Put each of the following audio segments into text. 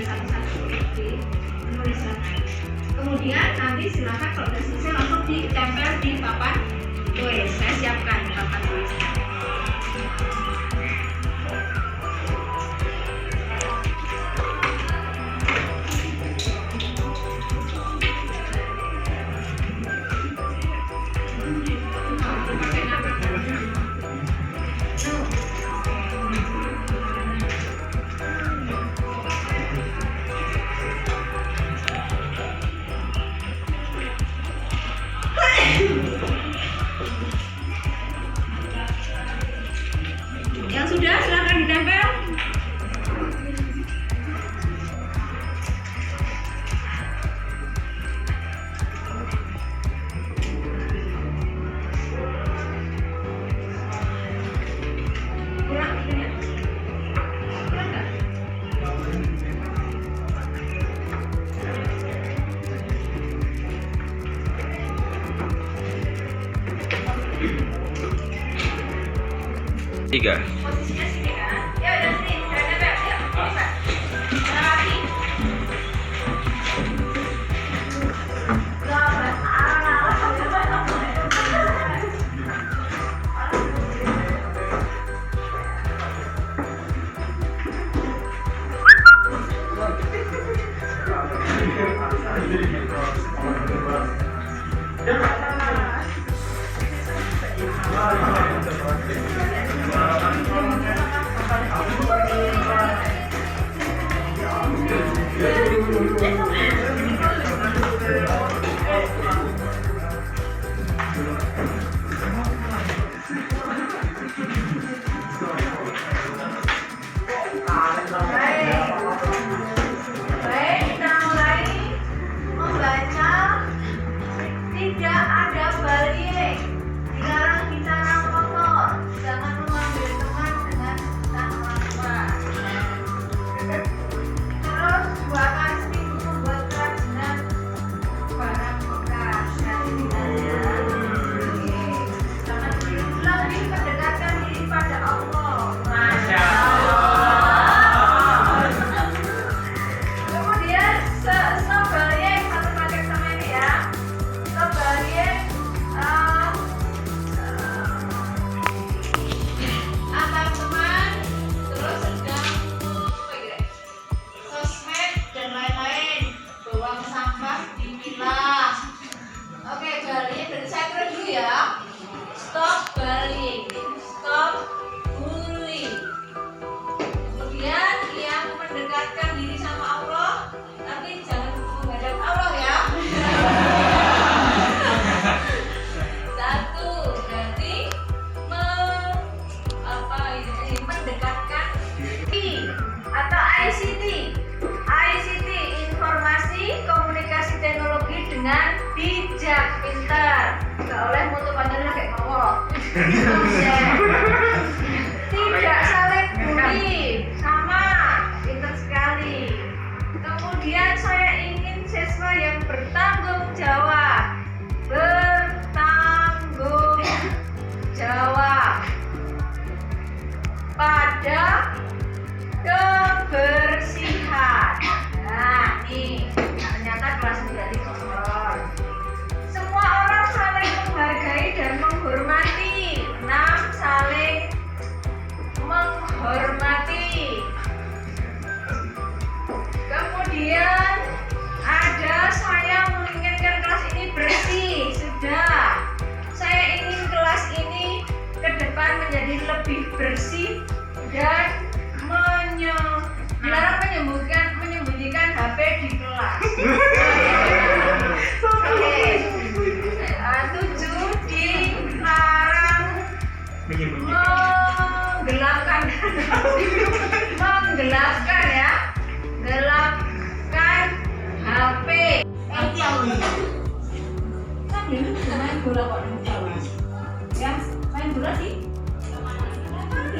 ambil satu-satu di penulisan. Kemudian nanti silakan kalau sudah selesai langsung ditempel di papan tulis. Saya siapkan papan tulisnya. Yang sudah silahkan ditempel. Kurang itunya? Kurang nggak? Tiga. Posisinya sini kan? Ya udah sini, udah nempel. Yuk, bisa. Mana lagi? Baik, kita mulai membaca. Tidak ada balik. Dilarang bicara kotor. Jangan memanggil teman dengan sebutan orang tua. Terus 2 kali seminggu membuat kerajinan barang bekas. Nanti ditanya. Jangan lebih mendekatkan diri pada Allah. Masya Allah. Kemudian sebaliknya satu paket sama ini ya. Sebaliknya antar teman, terus sedang sosmed dan lain-lain, buang sampah dipilah. Oke, baliknya dari saya terus dulu ya. Stop balik, stop bullying. Kemudian yang mendekatkan diri sama Allah, tapi jangan menghadap Allah ya. Satu, berarti mendekatkan diri atau ICT. ICT, informasi komunikasi teknologi dengan bijak, pintar. Gak oleh mutu panjangnya kayak ngomong. Tidak saling bully, sama, pintar sekali. Kemudian saya ingin siswa yang bertanggung jawab. Bertanggung jawab pada kebersihan. Nah, nih, ternyata kelas 9 kotor. Semua orang saling menghargai dan menghormati. 6, saling menghormati. Kemudian ada saya menginginkan kelas ini bersih. Sudah. Saya ingin kelas ini ke depan menjadi lebih bersih dan dilarang menyembunyikan HP di kelas. Oke. 7, dilarang menggelapkan ya, gelapkan HP. Kan dulu main bola kok di Jawa. Ya, main bola di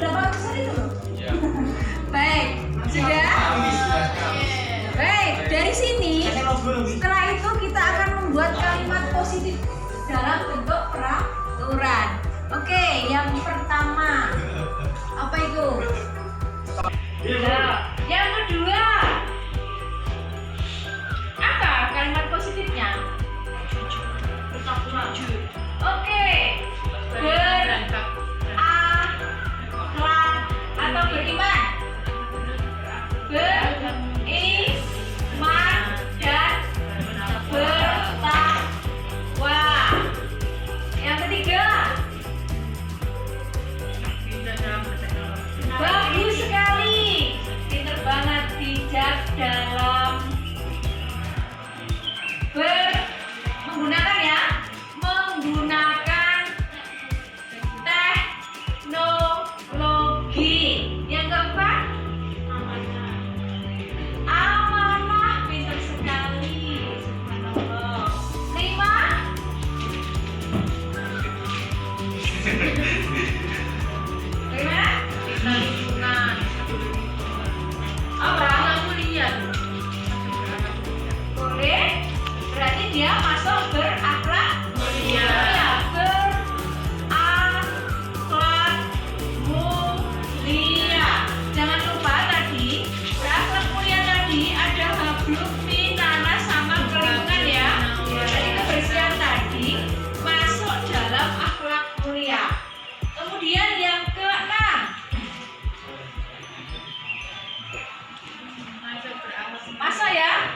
8 besar itu loh. Baik, sudah. Baik, dari sini setelah itu kita akan membuat kalimat positif dalam bentuk peraturan. Oke, yang pertama apa itu? Yang kedua, Lutfi, Nana, sama Kelingan ya. Jadi kebersihan tadi masuk dalam akhlak mulia. Kemudian yang keenam, masa ya?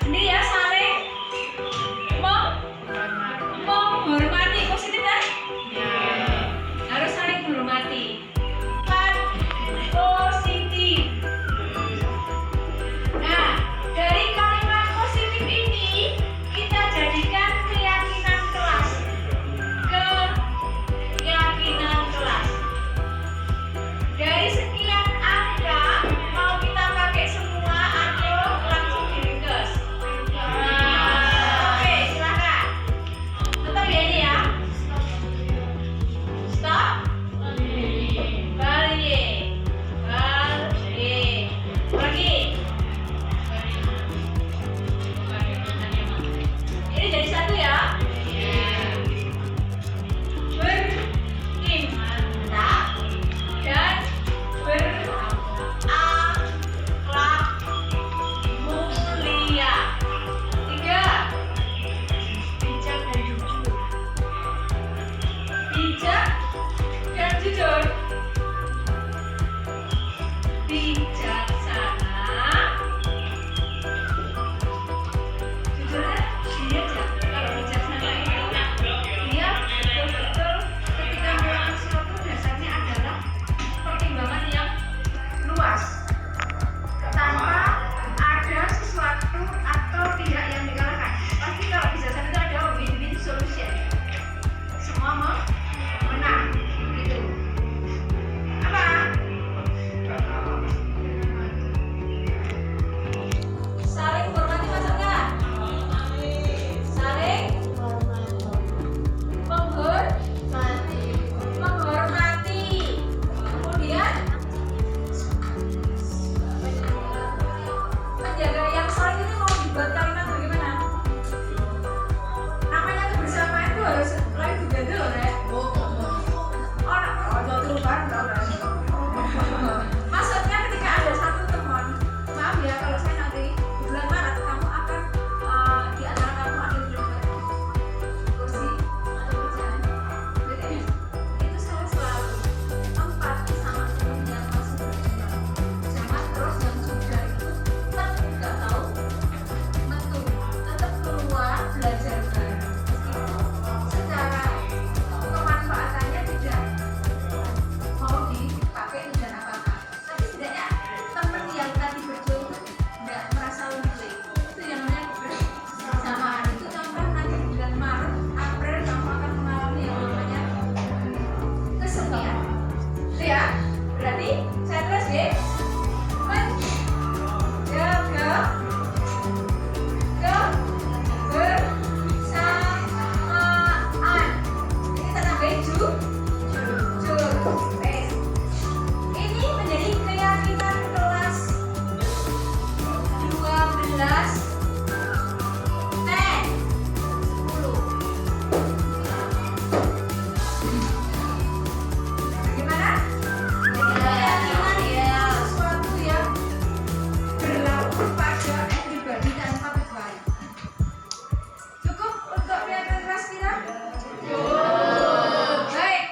Ini ya saling menghormati, positif kan? Harus saling menghormati. Kan positif. Nah, dari kalimat positif ini kita jadikan keyakinan kelas. Keyakinan kelas. Dari sekian angka mau kita pakai semua atau langsung diringkas? Oke, silakan. Tetap ya ini ya. Stop. Balik. Lagi. Ini jadi satu ya. Beriman dan berakhlak mulia. 3. Bijak dan jujur. Bijak dan jujur. Bijaksana. Jujur kan? Dia aja. Kalau bijaksana itu dia betul-betul ketika melakukan sesuatu dasarnya adalah pertimbangan yang luas tanpa ada sesuatu atau tidak yang dikalahkan. Pasti kalau bijaksana itu ada win-win solution, semua menang gitu. Apa? Saling menghormati masuk nggak? Saling menghormati. Kemudian menjaga yang saling itu mau dibuat kalimat bagaimana? Namanya kebersamaan itu harus live together loh, Rek. Jauh terus bareng tau kan? Maksudnya ketika ada satu teman, maaf ya kalau saya nanti di bulan Maret kamu akan di antara kamu ada yang dapat kursi atau kerjaan. Jadi itu saya selalu empati sama teman yang masih berjuang. Jangan terus yang sudah itu tetap nggak tahu betul, tetap keluar belajar bareng. Secara kemanfaatannya tidak mau dipakai dengan apa-apa, tapi setidaknya teman yang tadi berjuang itu tidak merasa lonely. Itu yang namanya kebersamaan. Itu contoh nanti di bulan Maret, April kamu akan mengalami yang namanya kesepian. Itu ya, berarti saya terus ya, menjaga kebersamaan. Ini kita tambahin jujur. Ini menjadi keyakinan kelas 12 10. Bagaimana? Keyakinan ya sesuatu yang berlaku pada everybody tanpa kecuali. Cukup untuk keyakinan kelas kita? Baik.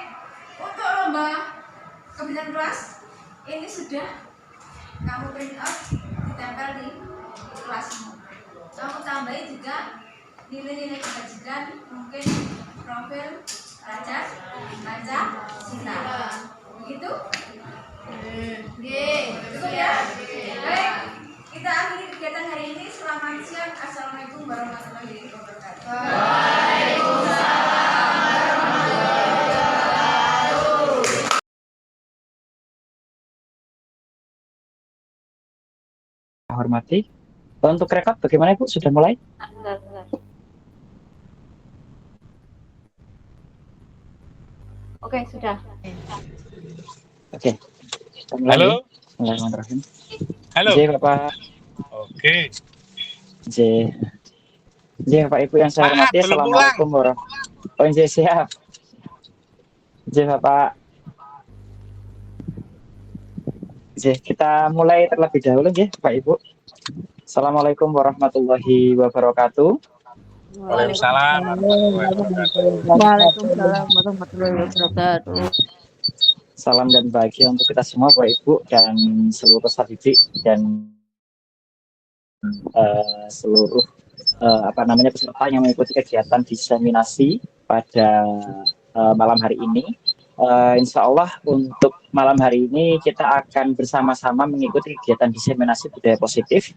Untuk lomba kebijakan kelas ini sudah kamu print out, ditempel di kelasmu. Kamu tambahin juga nilai-nilai kebajikan, mungkin profil Pancasila. Begitu? Cukup ya? Baik. Kita akhiri kegiatan hari ini. Selamat siang. Assalamualaikum warahmatullahi wabarakatuh. Hormati. Untuk rekap bagaimana Ibu? Sudah mulai? Oke, sudah. Oke. Sudah mulai. Halo. Bismillahirrahmanirrahim. Halo. J Bapak. Oke. J Bapak Ibu yang saya Maaf, hormati. belum Assalamualaikum warahmatullahi wabarakatuh. J siap. J Bapak. J kita mulai terlebih dahulu J Bapak Ibu. Assalamualaikum warahmatullahi wabarakatuh. Waalaikumsalam warahmatullahi wabarakatuh. Waalaikumsalam warahmatullahi wabarakatuh. Salam dan bahagia untuk kita semua, Bapak Ibu dan seluruh peserta didik dan seluruh peserta yang mengikuti kegiatan diseminasi pada malam hari ini. Insya Allah untuk malam hari ini kita akan bersama-sama mengikuti kegiatan diseminasi budaya positif.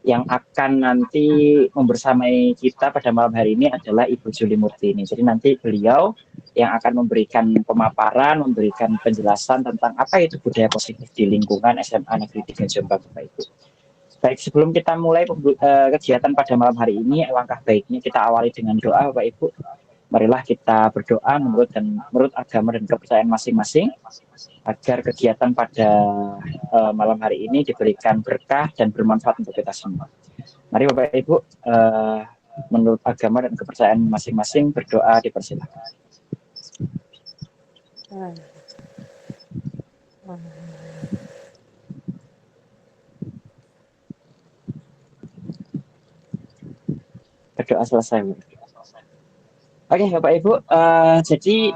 Yang akan nanti membersamai kita pada malam hari ini adalah Ibu Juli Murtini. Jadi nanti beliau yang akan memberikan pemaparan, memberikan penjelasan tentang apa itu budaya positif di lingkungan SMA Negeri 3 Jombang, Bapak Ibu. Baik, sebelum kita mulai kegiatan pada malam hari ini, alangkah baiknya kita awali dengan doa, Bapak Ibu. Marilah kita berdoa menurut agama dan kepercayaan masing-masing agar kegiatan pada malam hari ini diberikan berkah dan bermanfaat untuk kita semua. Mari Bapak Ibu, menurut agama dan kepercayaan masing-masing berdoa, dipersilakan. Berdoa selesai. Oke, Bapak Ibu, jadi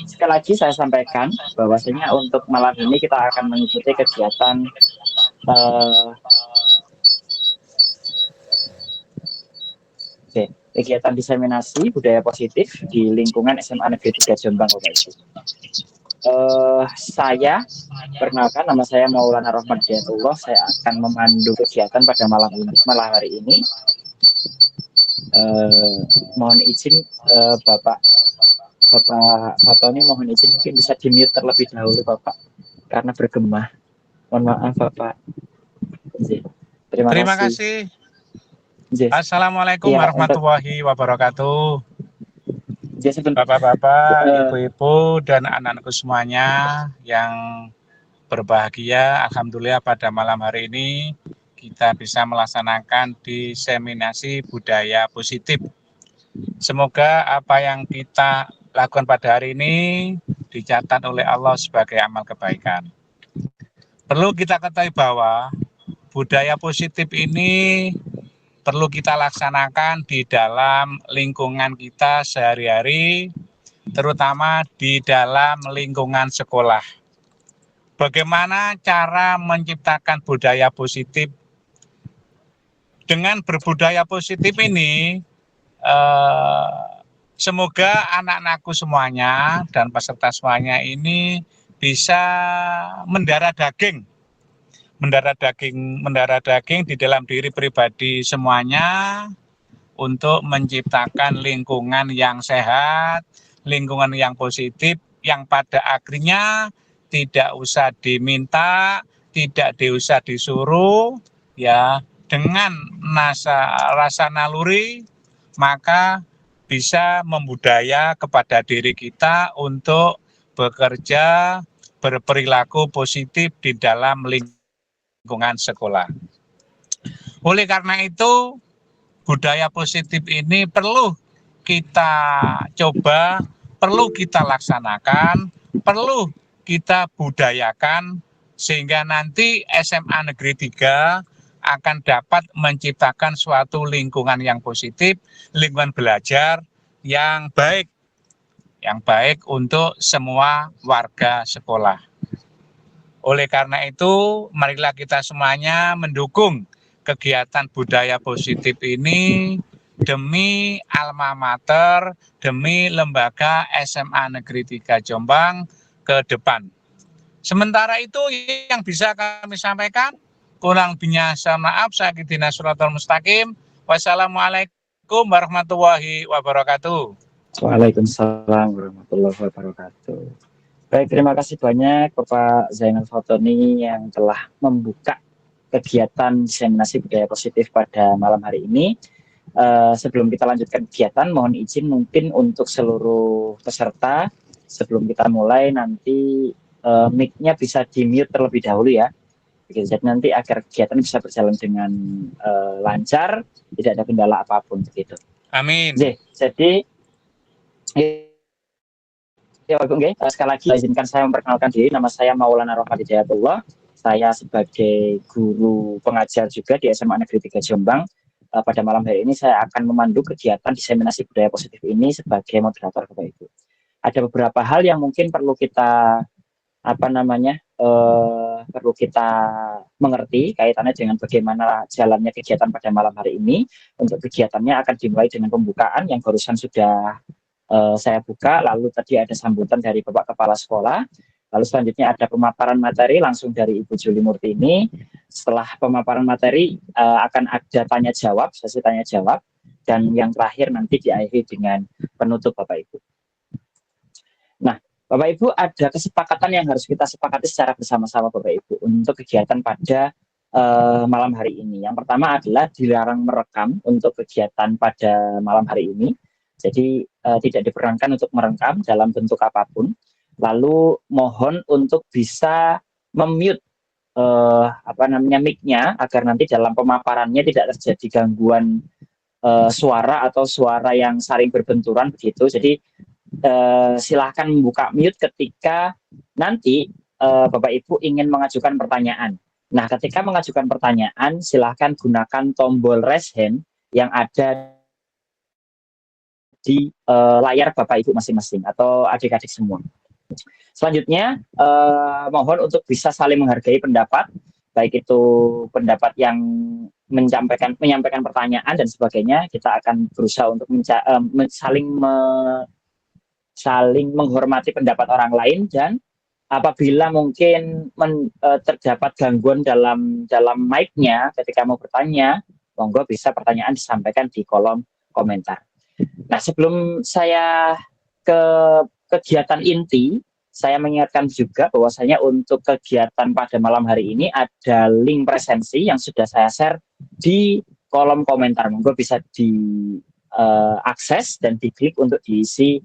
sekali lagi saya sampaikan bahwasanya untuk malam ini kita akan mengikuti kegiatan kegiatan diseminasi budaya positif di lingkungan SMA Negeri 3 Jombang, Bapak Ibu. Saya perkenalkan, nama saya Maulana Rohman Diatullah. Saya akan memandu kegiatan pada malam hari ini. Mohon izin Bapak Fatoni, mohon izin mungkin bisa di-mute terlebih dahulu Bapak karena bergema. Mohon maaf Bapak. Terima kasih. Assalamualaikum warahmatullahi wabarakatuh. Bapak-bapak, ibu-ibu, dan anak-anakku semuanya yang berbahagia. Alhamdulillah pada malam hari ini kita bisa melaksanakan diseminasi budaya positif. Semoga apa yang kita lakukan pada hari ini dicatat oleh Allah sebagai amal kebaikan. Perlu kita ketahui bahwa budaya positif ini perlu kita laksanakan di dalam lingkungan kita sehari-hari, terutama di dalam lingkungan sekolah. Bagaimana cara menciptakan budaya positif? Dengan berbudaya positif ini, semoga anak-anakku semuanya dan peserta semuanya ini bisa mendarah daging di dalam diri pribadi semuanya untuk menciptakan lingkungan yang sehat, lingkungan yang positif, yang pada akhirnya tidak usah diminta, tidak usah disuruh, ya, dengan rasa naluri, maka bisa membudaya kepada diri kita untuk bekerja, berperilaku positif di dalam lingkungan sekolah. Oleh karena itu, budaya positif ini perlu kita coba, perlu kita laksanakan, perlu kita budayakan, sehingga nanti SMA Negeri 3 akan dapat menciptakan suatu lingkungan yang positif, lingkungan belajar yang baik untuk semua warga sekolah. Oleh karena itu, marilah kita semuanya mendukung kegiatan budaya positif ini demi alma mater, demi lembaga SMA Negeri 3 Jombang ke depan. Sementara itu yang bisa kami sampaikan, kurang lebihnya saya maaf, saya Sayyidina Shiratal Mustaqim. Wassalamualaikum warahmatullahi wabarakatuh. Waalaikumsalam warahmatullahi wabarakatuh. Baik, terima kasih banyak Bapak Zainal Fatoni yang telah membuka kegiatan diseminasi budaya positif pada malam hari ini. Sebelum kita lanjutkan kegiatan, mohon izin mungkin untuk seluruh peserta, sebelum kita mulai nanti mic-nya bisa di-mute terlebih dahulu ya. Jadi nanti agar kegiatan bisa berjalan dengan lancar, tidak ada kendala apapun begitu. Amin. Jadi ya, sekali lagi izinkan saya memperkenalkan diri. Nama saya Maulana Rohman Diatullah. saya sebagai guru pengajar juga di SMA Negeri 3 Jombang. Pada malam hari ini saya akan memandu kegiatan diseminasi budaya positif ini sebagai moderator, Bapak Ibu. Ada beberapa hal yang mungkin perlu kita perlu kita mengerti kaitannya dengan bagaimana jalannya kegiatan pada malam hari ini. Untuk kegiatannya akan dimulai dengan pembukaan yang barusan sudah saya buka, lalu tadi ada sambutan dari Bapak Kepala Sekolah, lalu selanjutnya ada pemaparan materi langsung dari Ibu Juli Murtini. Setelah pemaparan materi akan ada tanya jawab, sesi tanya jawab, dan yang terakhir nanti diakhiri dengan penutup, Bapak Ibu. Nah, Bapak Ibu, ada kesepakatan yang harus kita sepakati secara bersama-sama, Bapak Ibu, untuk kegiatan pada malam hari ini. Yang pertama adalah dilarang merekam untuk kegiatan pada malam hari ini. Jadi tidak diperkenankan untuk merekam dalam bentuk apapun. Lalu mohon untuk bisa memute mic-nya agar nanti dalam pemaparannya tidak terjadi gangguan suara atau suara yang saling berbenturan begitu. Jadi silahkan membuka mute ketika nanti Bapak Ibu ingin mengajukan pertanyaan. Nah, ketika mengajukan pertanyaan, silahkan gunakan tombol raise hand yang ada di layar Bapak Ibu masing-masing atau adik-adik semua. Selanjutnya, mohon untuk bisa saling menghargai pendapat, baik itu pendapat yang menyampaikan pertanyaan dan sebagainya. Kita akan berusaha untuk saling menghormati pendapat orang lain, dan apabila mungkin terdapat gangguan dalam mic-nya ketika mau bertanya, monggo bisa pertanyaan disampaikan di kolom komentar. Nah, sebelum saya ke kegiatan inti, saya mengingatkan juga bahwasanya untuk kegiatan pada malam hari ini ada link presensi yang sudah saya share di kolom komentar. Monggo bisa diakses dan diklik untuk diisi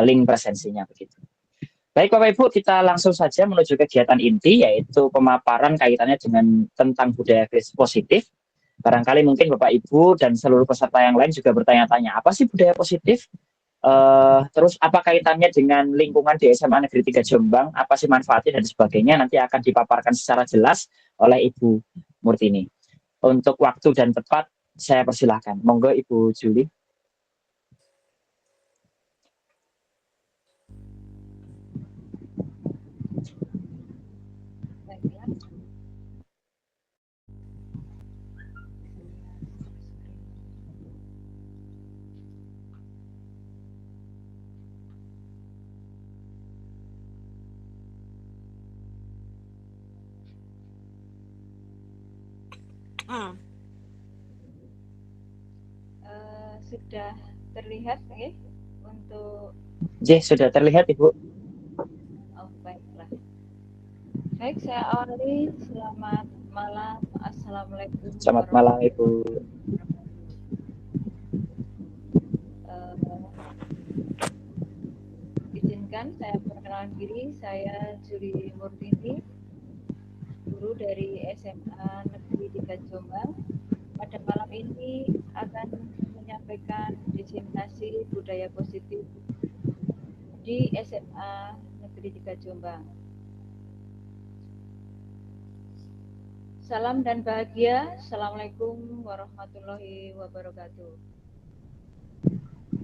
link presensinya begitu. Baik Bapak Ibu, kita langsung saja menuju kegiatan inti, yaitu pemaparan kaitannya dengan tentang budaya positif. Barangkali mungkin Bapak Ibu dan seluruh peserta yang lain juga bertanya-tanya, apa sih budaya positif? Terus apa kaitannya dengan lingkungan di SMA Negeri 3 Jombang? Apa sih manfaatnya dan sebagainya? Nanti akan dipaparkan secara jelas oleh Ibu Murtini. Untuk waktu dan tepat, saya persilahkan. Monggo Ibu Juli. Sudah terlihat okay? Untuk Sudah terlihat Ibu. Baiklah. Baik, saya awali. Selamat malam. Assalamualaikum. Selamat malam Ibu. Izinkan saya perkenalkan diri. Saya Juli Murtini, guru dari SMA Negeri 3 Jombang. Pada malam ini akan menyampaikan diseminasi budaya positif di SMA Negeri 3 Jombang. Salam dan bahagia. Assalamualaikum warahmatullahi wabarakatuh.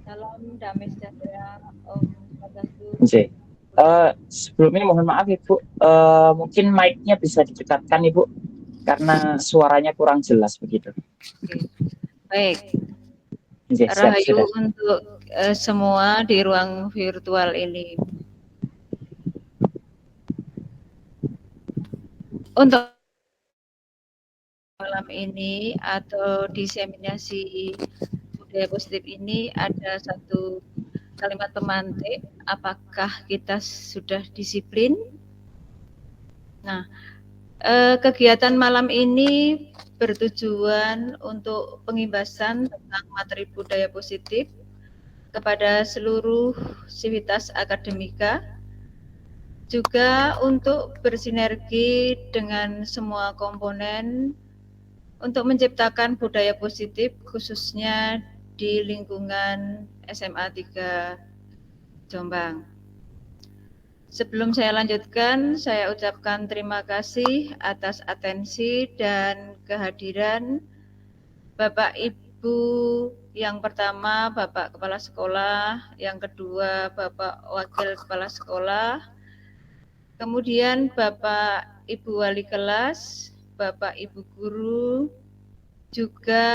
Salam damai sejahtera. Om Swastiastu. Sebelumnya mohon maaf Ibu, mungkin mic-nya bisa didekatkan Ibu, karena suaranya kurang jelas begitu. Oke. Baik. Rahayu untuk semua di ruang virtual ini. Untuk malam ini atau diseminasi budaya positif ini ada satu kalimat pemantik, apakah kita sudah disiplin? Nah, kegiatan malam ini bertujuan untuk pengimbasan tentang materi budaya positif kepada seluruh sivitas akademika, juga untuk bersinergi dengan semua komponen untuk menciptakan budaya positif khususnya di lingkungan SMA 3 Jombang. Sebelum saya lanjutkan, saya ucapkan terima kasih atas atensi dan kehadiran Bapak Ibu. Yang pertama Bapak Kepala Sekolah, yang kedua Bapak Wakil Kepala Sekolah, kemudian Bapak Ibu Wali Kelas, Bapak Ibu Guru, juga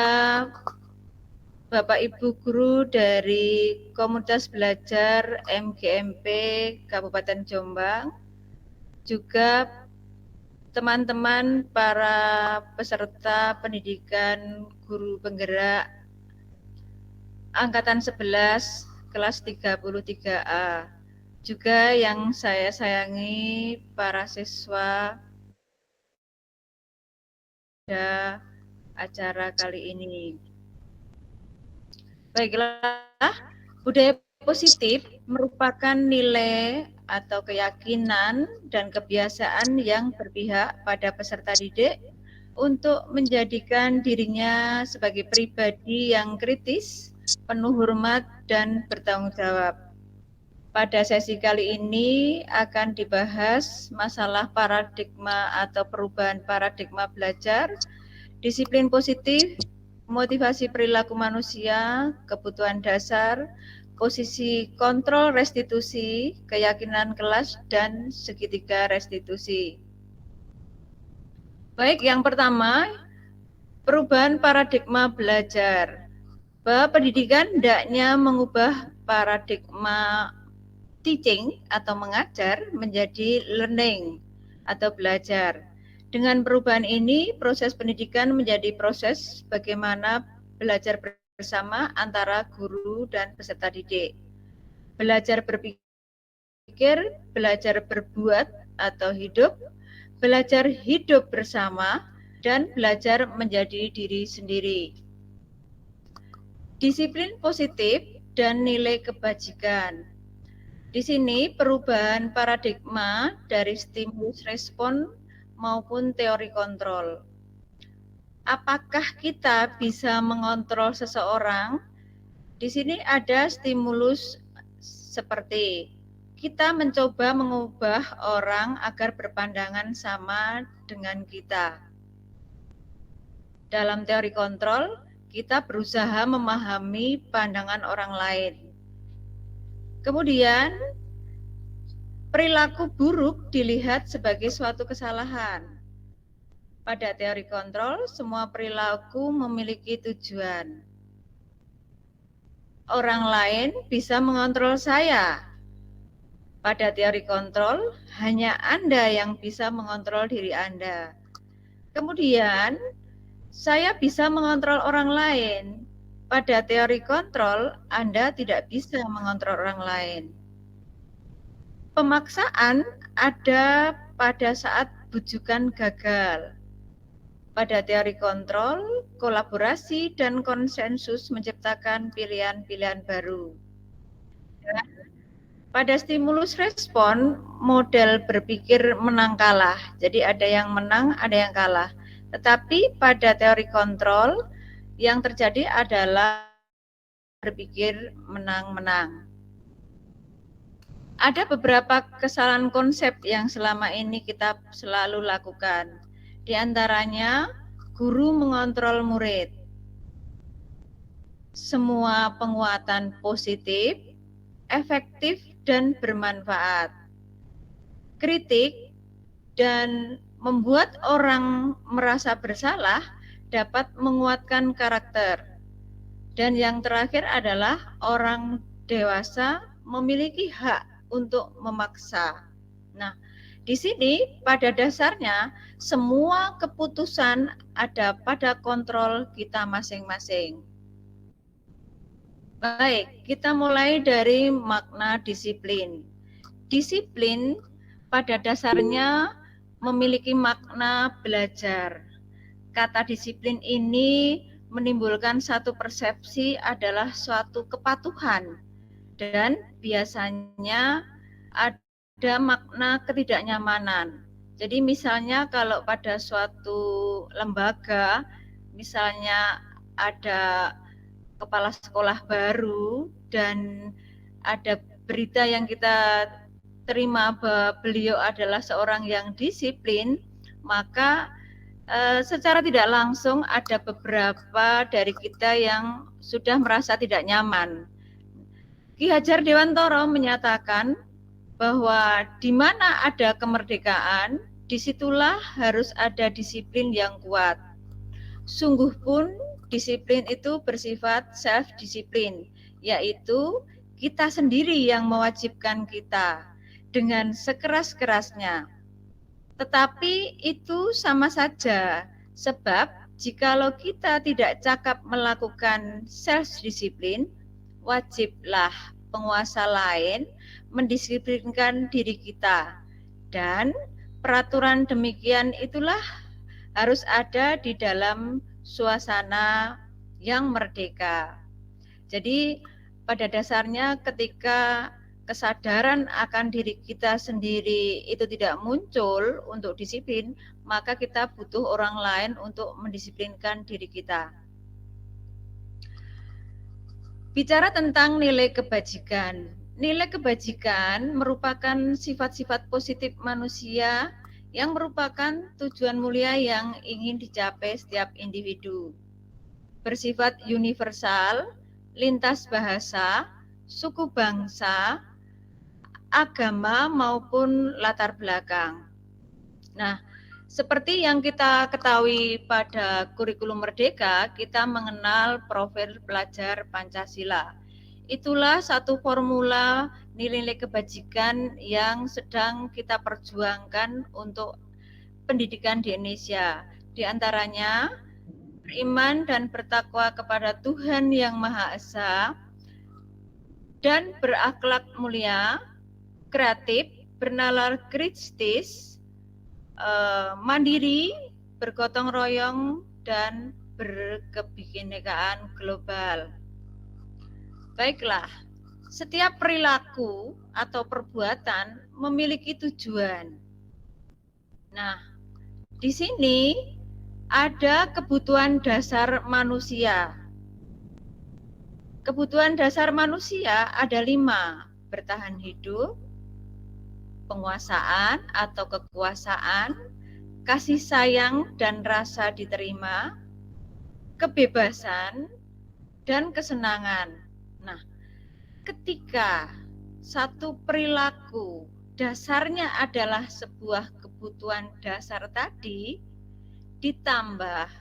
Bapak Ibu Guru dari Komunitas Belajar MGMP Kabupaten Jombang, juga teman-teman para peserta pendidikan guru penggerak Angkatan 11 kelas 33A, juga yang saya sayangi para siswa pada acara kali ini. Baiklah, budaya positif merupakan nilai atau keyakinan dan kebiasaan yang berpihak pada peserta didik untuk menjadikan dirinya sebagai pribadi yang kritis, penuh hormat, dan bertanggung jawab. Pada sesi kali ini akan dibahas masalah paradigma atau perubahan paradigma belajar, disiplin positif, motivasi perilaku manusia, kebutuhan dasar, posisi kontrol restitusi, keyakinan kelas, dan segitiga restitusi. Baik, yang pertama, perubahan paradigma belajar. Bahwa pendidikan hendaknya mengubah paradigma teaching atau mengajar menjadi learning atau belajar. Dengan perubahan ini, proses pendidikan menjadi proses bagaimana belajar bersama antara guru dan peserta didik. Belajar berpikir, belajar berbuat atau hidup, belajar hidup bersama, dan belajar menjadi diri sendiri. Disiplin positif dan nilai kebajikan. Di sini perubahan paradigma dari stimulus respon maupun teori kontrol. Apakah kita bisa mengontrol seseorang? Di sini ada stimulus seperti kita mencoba mengubah orang agar berpandangan sama dengan kita. Dalam teori kontrol, kita berusaha memahami pandangan orang lain. Kemudian, perilaku buruk dilihat sebagai suatu kesalahan. Pada teori kontrol, semua perilaku memiliki tujuan. Orang lain bisa mengontrol saya. Pada teori kontrol, hanya Anda yang bisa mengontrol diri Anda. Kemudian, saya bisa mengontrol orang lain. Pada teori kontrol, Anda tidak bisa mengontrol orang lain. Pemaksaan ada pada saat bujukan gagal. Pada teori kontrol, kolaborasi dan konsensus menciptakan pilihan-pilihan baru. Dan pada stimulus respon, model berpikir menang kalah. Jadi ada yang menang, ada yang kalah. Tetapi pada teori kontrol, yang terjadi adalah berpikir menang-menang. Ada beberapa kesalahan konsep yang selama ini kita selalu lakukan. Di antaranya, guru mengontrol murid. Semua penguatan positif, efektif, dan bermanfaat. Kritik dan membuat orang merasa bersalah dapat menguatkan karakter. Dan yang terakhir adalah orang dewasa memiliki hak untuk memaksa. Nah, di sini pada dasarnya semua keputusan ada pada kontrol kita masing-masing. Baik, kita mulai dari makna disiplin. Disiplin pada dasarnya memiliki makna belajar. Kata disiplin ini menimbulkan satu persepsi adalah suatu kepatuhan dan biasanya ada makna ketidaknyamanan. Jadi misalnya kalau pada suatu lembaga, misalnya ada kepala sekolah baru dan ada berita yang kita terima bahwa beliau adalah seorang yang disiplin, maka secara tidak langsung ada beberapa dari kita yang sudah merasa tidak nyaman. Ki Hajar Dewantara menyatakan bahwa di mana ada kemerdekaan, disitulah harus ada disiplin yang kuat. Sungguh pun disiplin itu bersifat self-disiplin, yaitu kita sendiri yang mewajibkan kita dengan sekeras-kerasnya. Tetapi itu sama saja, sebab jikalau kita tidak cakap melakukan self-disiplin, wajiblah penguasa lain mendisiplinkan diri kita. Dan peraturan demikian itulah harus ada di dalam suasana yang merdeka. Jadi pada dasarnya ketika kesadaran akan diri kita sendiri itu tidak muncul untuk disiplin, maka kita butuh orang lain untuk mendisiplinkan diri kita. Bicara tentang nilai kebajikan. Nilai kebajikan merupakan sifat-sifat positif manusia yang merupakan tujuan mulia yang ingin dicapai setiap individu. Bersifat universal, lintas bahasa, suku bangsa, agama maupun latar belakang. Nah, seperti yang kita ketahui pada kurikulum Merdeka, kita mengenal profil pelajar Pancasila. Itulah satu formula nilai-nilai kebajikan yang sedang kita perjuangkan untuk pendidikan di Indonesia. Di antaranya, beriman dan bertakwa kepada Tuhan Yang Maha Esa, dan berakhlak mulia, kreatif, bernalar kritis, mandiri, bergotong royong, dan berkebinekaan global. Baiklah, setiap perilaku atau perbuatan memiliki tujuan. Nah, di sini ada kebutuhan dasar manusia. Kebutuhan dasar manusia ada 5, bertahan hidup, penguasaan atau kekuasaan, kasih sayang dan rasa diterima, kebebasan, dan kesenangan. Nah, ketika satu perilaku dasarnya adalah sebuah kebutuhan dasar tadi, ditambah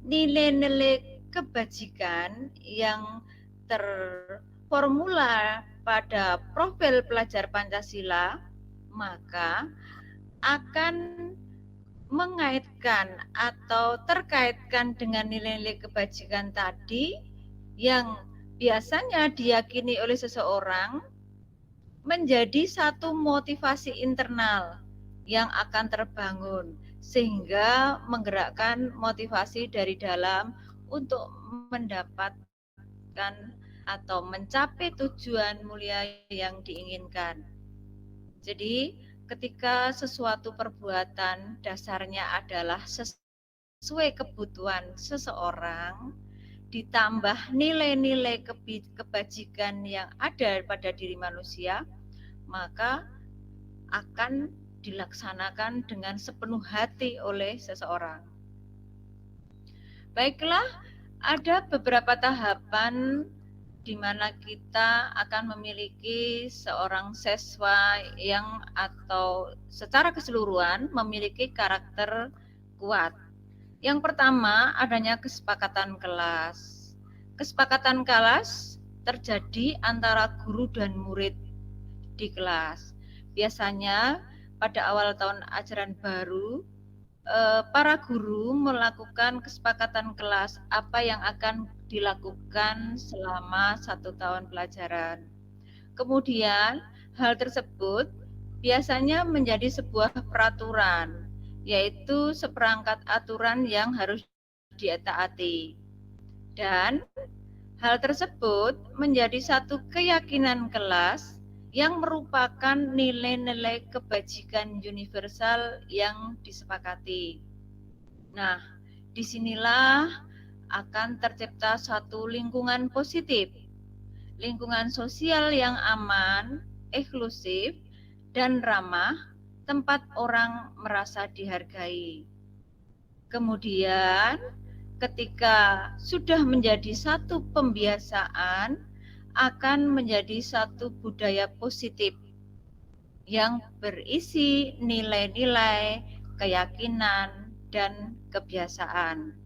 nilai-nilai kebajikan yang terformula pada profil pelajar Pancasila, maka akan mengaitkan atau terkaitkan dengan nilai-nilai kebajikan tadi yang biasanya diyakini oleh seseorang menjadi satu motivasi internal yang akan terbangun sehingga menggerakkan motivasi dari dalam untuk mendapatkan atau mencapai tujuan mulia yang diinginkan. Jadi ketika sesuatu perbuatan dasarnya adalah sesuai kebutuhan seseorang, ditambah nilai-nilai kebajikan yang ada pada diri manusia, maka akan dilaksanakan dengan sepenuh hati oleh seseorang. Baiklah, ada beberapa tahapan di mana kita akan memiliki seorang siswa yang atau secara keseluruhan memiliki karakter kuat. Yang pertama, adanya kesepakatan kelas. Kesepakatan kelas terjadi antara guru dan murid di kelas. Biasanya pada awal tahun ajaran baru, para guru melakukan kesepakatan kelas apa yang akan dilakukan selama 1 tahun pelajaran. Kemudian hal tersebut biasanya menjadi sebuah peraturan, yaitu seperangkat aturan yang harus ditaati. Dan hal tersebut menjadi satu keyakinan kelas yang merupakan nilai-nilai kebajikan universal yang disepakati. Nah, disinilah akan tercipta satu lingkungan positif, lingkungan sosial yang aman, inklusif, dan ramah, tempat orang merasa dihargai. Kemudian, ketika sudah menjadi satu pembiasaan, akan menjadi satu budaya positif yang berisi nilai-nilai, keyakinan, dan kebiasaan.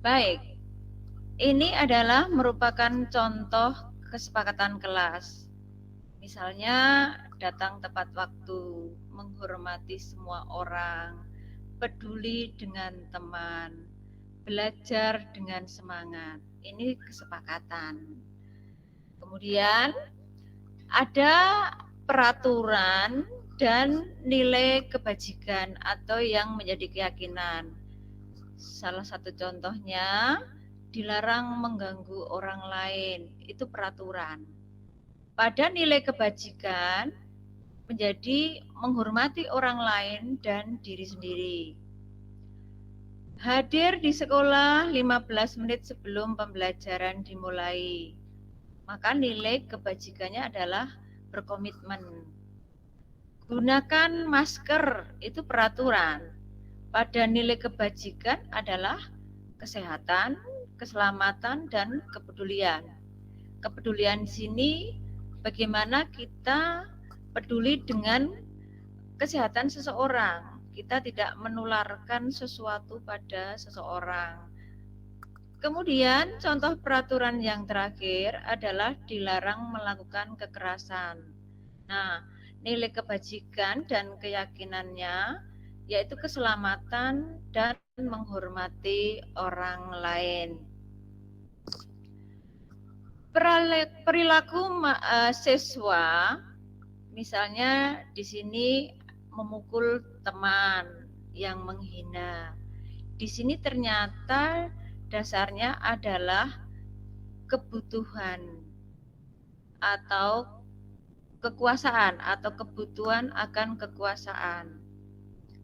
Baik, ini adalah merupakan contoh kesepakatan kelas. Misalnya, datang tepat waktu, menghormati semua orang, peduli dengan teman, belajar dengan semangat. Ini kesepakatan. Kemudian ada peraturan dan nilai kebajikan atau yang menjadi keyakinan. Salah satu contohnya, dilarang mengganggu orang lain, itu peraturan. Pada nilai kebajikan menjadi menghormati orang lain dan diri sendiri. Hadir di sekolah 15 menit sebelum pembelajaran dimulai. Maka nilai kebajikannya adalah berkomitmen. Gunakan masker, itu peraturan. Pada nilai kebajikan adalah kesehatan, keselamatan, dan kepedulian. Kepedulian di sini bagaimana kita peduli dengan kesehatan seseorang. Kita tidak menularkan sesuatu pada seseorang. Kemudian contoh peraturan yang terakhir adalah dilarang melakukan kekerasan. Nah, nilai kebajikan dan keyakinannya yaitu keselamatan dan menghormati orang lain. Perilaku siswa, misalnya di sini memukul teman yang menghina. Di sini ternyata dasarnya adalah kebutuhan atau kekuasaan atau kebutuhan akan kekuasaan.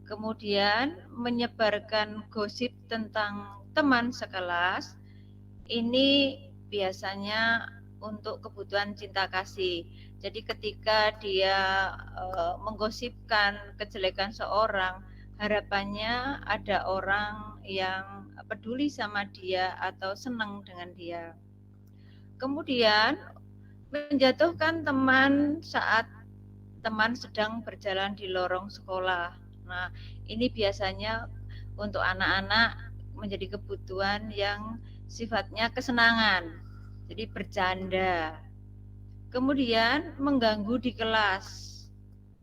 Kemudian menyebarkan gosip tentang teman sekelas, ini biasanya untuk kebutuhan cinta kasih. Jadi ketika dia menggosipkan kejelekan seorang, harapannya ada orang yang peduli sama dia atau senang dengan dia. Kemudian menjatuhkan teman saat teman sedang berjalan di lorong sekolah. Nah, ini biasanya untuk anak-anak menjadi kebutuhan yang sifatnya kesenangan, jadi bercanda. Kemudian mengganggu di kelas.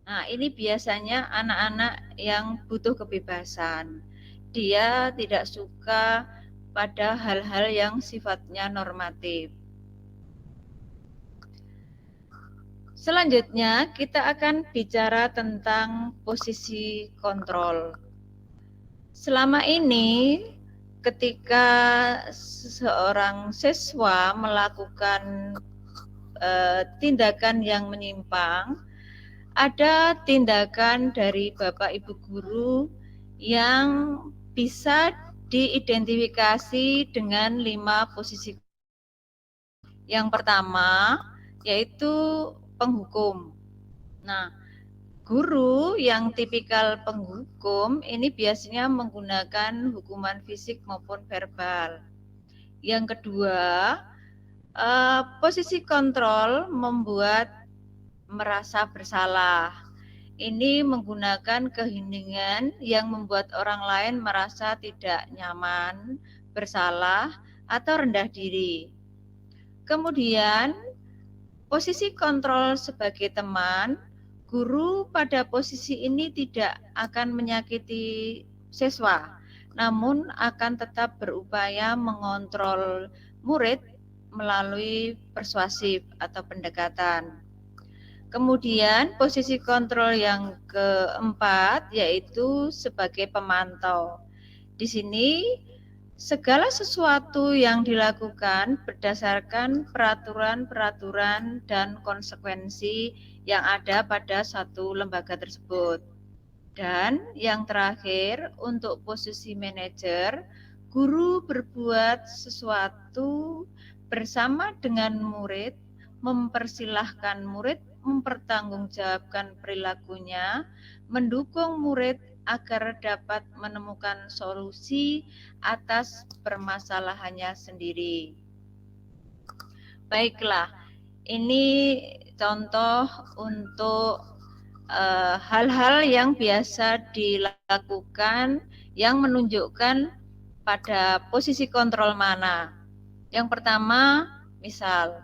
Nah, ini biasanya anak-anak yang butuh kebebasan. Dia tidak suka pada hal-hal yang sifatnya normatif. Selanjutnya, kita akan bicara tentang posisi kontrol. Selama ini, ketika seorang siswa melakukan tindakan yang menyimpang, ada tindakan dari Bapak Ibu guru yang bisa diidentifikasi dengan 5 posisi. Yang pertama yaitu penghukum. Nah, guru yang tipikal penghukum ini biasanya menggunakan hukuman fisik maupun verbal. Yang kedua, posisi kontrol membuat merasa bersalah. Ini menggunakan keheningan yang membuat orang lain merasa tidak nyaman, bersalah, atau rendah diri. Kemudian, posisi kontrol sebagai teman, guru pada posisi ini tidak akan menyakiti siswa, namun akan tetap berupaya mengontrol murid melalui persuasif atau pendekatan. Kemudian posisi kontrol yang keempat yaitu sebagai pemantau. Di sini segala sesuatu yang dilakukan berdasarkan peraturan-peraturan dan konsekuensi yang ada pada satu lembaga tersebut. Dan yang terakhir, untuk posisi manajer, guru berbuat sesuatu bersama dengan murid mempersilahkan murid mempertanggungjawabkan perilakunya, mendukung murid agar dapat menemukan solusi atas permasalahannya sendiri. Baiklah, ini contoh untuk hal-hal yang biasa dilakukan yang menunjukkan pada posisi kontrol mana. Yang pertama, misal,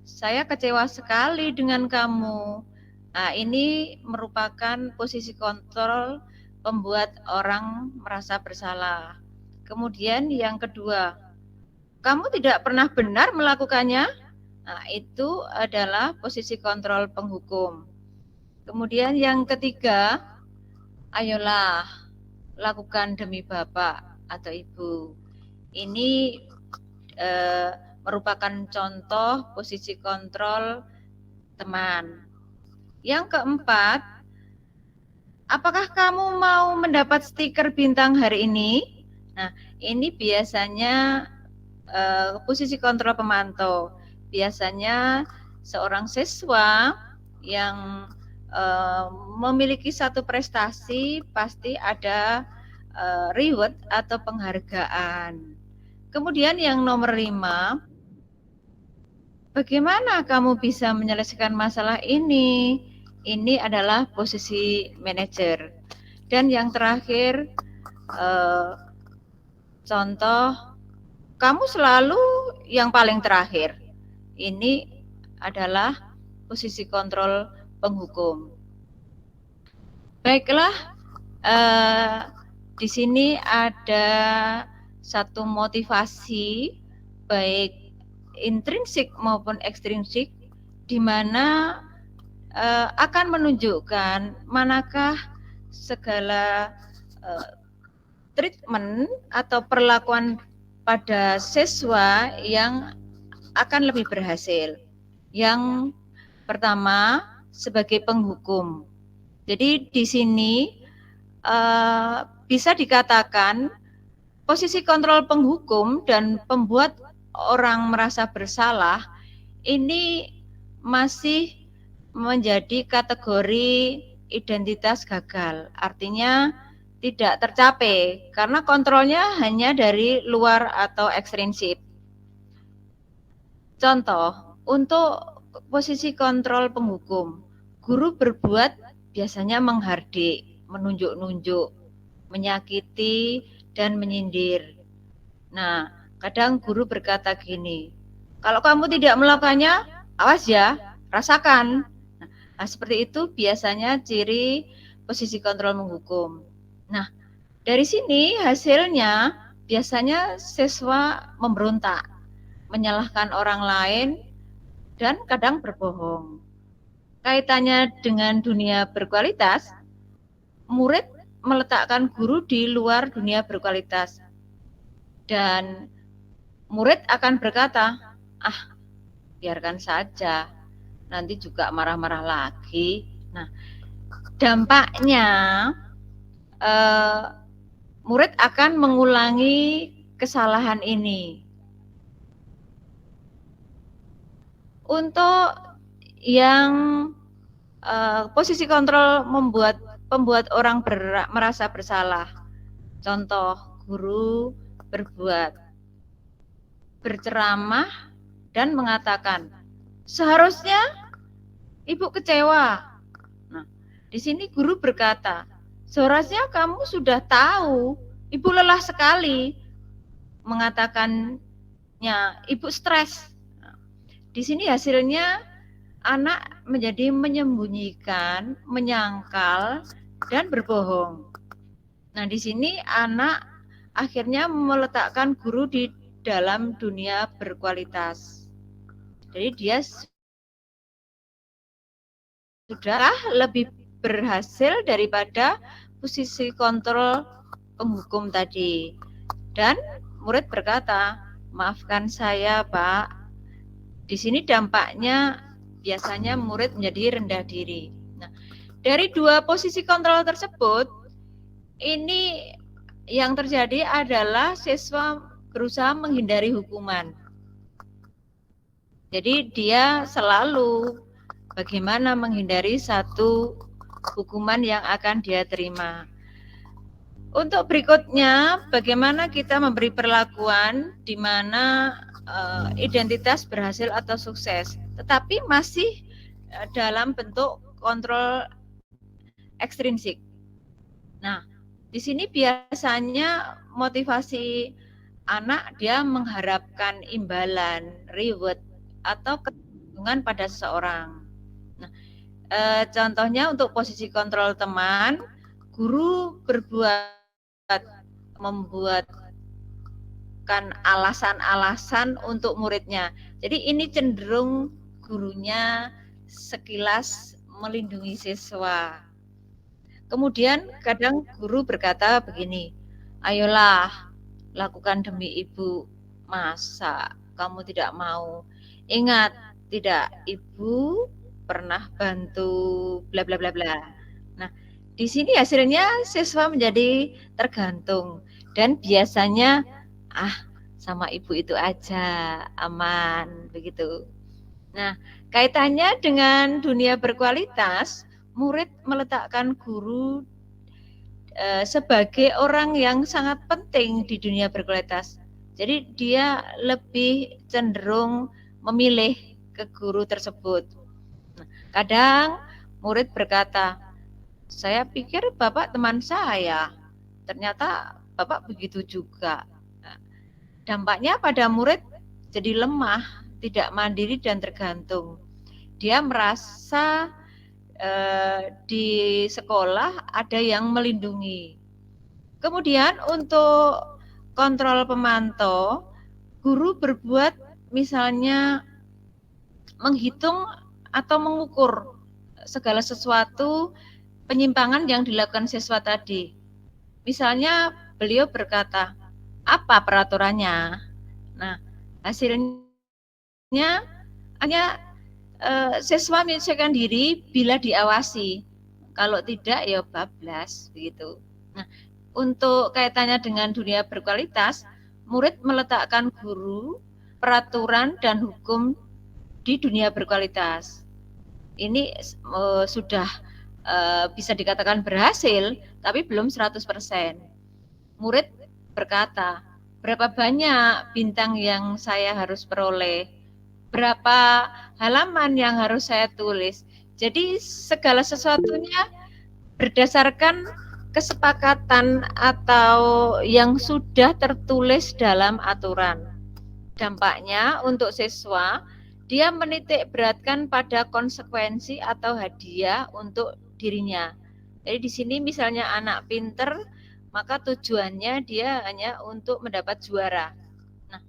saya kecewa sekali dengan kamu. Nah, ini merupakan posisi kontrol pembuat orang merasa bersalah. Kemudian yang kedua, kamu tidak pernah benar melakukannya. Nah, itu adalah posisi kontrol penghukum. Kemudian yang ketiga, ayolah lakukan demi Bapak atau Ibu. Ini merupakan contoh posisi kontrol teman. Yang keempat, apakah kamu mau mendapat stiker bintang hari ini? Nah, ini biasanya posisi kontrol pemantau. Biasanya seorang siswa yang memiliki satu prestasi pasti ada reward atau penghargaan. Kemudian yang nomor 5, bagaimana kamu bisa menyelesaikan masalah ini? Ini adalah posisi manajer. Dan yang terakhir, contoh, kamu selalu yang paling terakhir. Ini adalah posisi kontrol penghukum. Baiklah, di sini ada satu motivasi baik intrinsik maupun ekstrinsik di mana akan menunjukkan manakah segala treatment atau perlakuan pada siswa yang akan lebih berhasil. Yang pertama sebagai penghukum. Jadi di sini bisa dikatakan posisi kontrol penghukum dan pembuat orang merasa bersalah ini masih menjadi kategori identitas gagal. Artinya tidak tercapai karena kontrolnya hanya dari luar atau ekstrinsik. Contoh, untuk posisi kontrol penghukum, guru berbuat biasanya menghardik, menunjuk-nunjuk, menyakiti, dan menyindir. Nah, kadang guru berkata gini, kalau kamu tidak melakukannya, awas ya, rasakan. Nah, seperti itu biasanya ciri posisi kontrol menghukum. Nah, dari sini hasilnya biasanya siswa memberontak, menyalahkan orang lain, dan kadang berbohong. Kaitannya dengan dunia berkualitas, murid meletakkan guru di luar dunia berkualitas. Dan murid akan berkata, biarkan saja, nanti juga marah-marah lagi. Nah, dampaknya murid akan mengulangi kesalahan ini. Untuk yang posisi kontrol pembuat orang merasa bersalah. Contoh, guru berceramah dan mengatakan, seharusnya ibu kecewa. Nah, di sini guru berkata, seharusnya kamu sudah tahu, ibu lelah sekali. Mengatakannya, ibu stres. Nah, di sini hasilnya anak menjadi menyembunyikan, menyangkal, dan berbohong. Nah, di sini anak akhirnya meletakkan guru di dalam dunia berkualitas. Jadi dia sudah lebih berhasil daripada posisi kontrol penghukum tadi. Dan murid berkata, maafkan saya Pak. Di sini dampaknya biasanya murid menjadi rendah diri. Nah, dari dua posisi kontrol tersebut, ini yang terjadi adalah siswa berusaha menghindari hukuman. Jadi dia selalu bagaimana menghindari satu hukuman yang akan dia terima. Untuk berikutnya, bagaimana kita memberi perlakuan di mana identitas berhasil atau sukses, tetapi masih dalam bentuk kontrol ekstrinsik. Nah, di sini biasanya motivasi anak dia mengharapkan imbalan, reward, atau keuntungan pada seseorang. Nah, contohnya untuk posisi kontrol teman, guru membuatkan alasan-alasan untuk muridnya. Jadi ini cenderung gurunya sekilas melindungi siswa. Kemudian kadang guru berkata begini, ayolah lakukan demi ibu, masa kamu tidak mau? Ingat, tidak, ibu pernah bantu bla bla bla bla. Nah, di sini hasilnya siswa menjadi tergantung dan biasanya sama ibu itu aja aman begitu. Nah, kaitannya dengan dunia berkualitas, murid meletakkan guru sebagai orang yang sangat penting di dunia berkualitas. Jadi dia lebih cenderung memilih ke guru tersebut. Nah, kadang murid berkata, saya pikir Bapak teman saya, ternyata Bapak begitu juga. Nah, dampaknya pada murid jadi lemah, tidak mandiri dan tergantung. Dia merasa di sekolah ada yang melindungi. Kemudian untuk kontrol pemantau, guru berbuat misalnya menghitung atau mengukur segala sesuatu penyimpangan yang dilakukan siswa tadi. Misalnya beliau berkata, apa peraturannya? Nah, hasilnya hanya siswa menyesuaikan diri bila diawasi. Kalau tidak ya bablas begitu. Nah, untuk kaitannya dengan dunia berkualitas, murid meletakkan guru, peraturan dan hukum di dunia berkualitas. Ini sudah bisa dikatakan berhasil, tapi belum 100%. Murid berkata, berapa banyak bintang yang saya harus peroleh? Berapa halaman yang harus saya tulis? Jadi segala sesuatunya berdasarkan kesepakatan atau yang sudah tertulis dalam aturan. Dampaknya untuk siswa, dia menitik beratkan pada konsekuensi atau hadiah untuk dirinya. Jadi di sini misalnya anak pinter, maka tujuannya dia hanya untuk mendapat juara. Nah,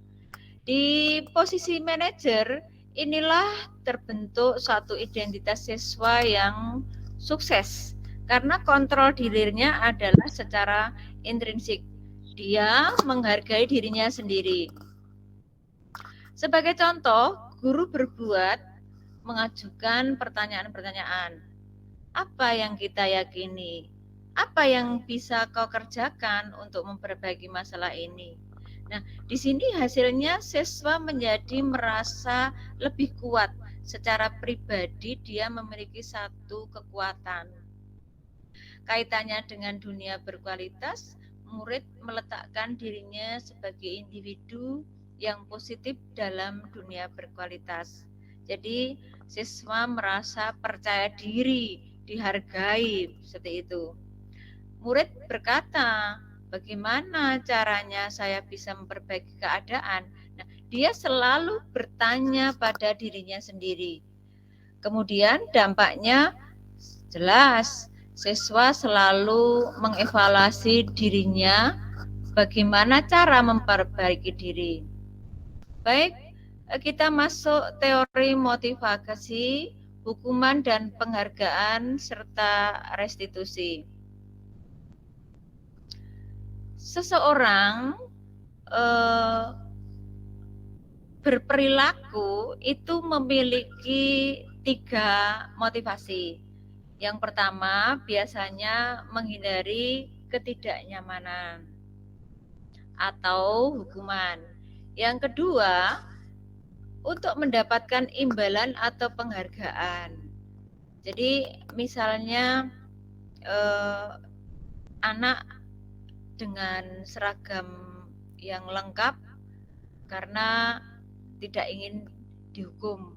di posisi manajer, inilah terbentuk satu identitas siswa yang sukses karena kontrol dirinya adalah secara intrinsik. Dia menghargai dirinya sendiri. Sebagai contoh, guru berbuat mengajukan pertanyaan-pertanyaan. Apa yang kita yakini? Apa yang bisa kau kerjakan untuk memperbaiki masalah ini? Nah, di sini hasilnya siswa menjadi merasa lebih kuat. Secara pribadi dia memiliki satu kekuatan. Kaitannya dengan dunia berkualitas, murid meletakkan dirinya sebagai individu yang positif dalam dunia berkualitas. Jadi siswa merasa percaya diri, dihargai, seperti itu. Murid berkata, bagaimana caranya saya bisa memperbaiki keadaan? Nah, dia selalu bertanya pada dirinya sendiri. Kemudian dampaknya jelas, siswa selalu mengevaluasi dirinya bagaimana cara memperbaiki diri. Baik, kita masuk teori motivasi, hukuman dan penghargaan serta restitusi. Seseorang berperilaku itu memiliki 3 motivasi. Yang pertama biasanya menghindari ketidaknyamanan atau hukuman. Yang kedua untuk mendapatkan imbalan atau penghargaan. Jadi misalnya anak dengan seragam yang lengkap karena tidak ingin dihukum,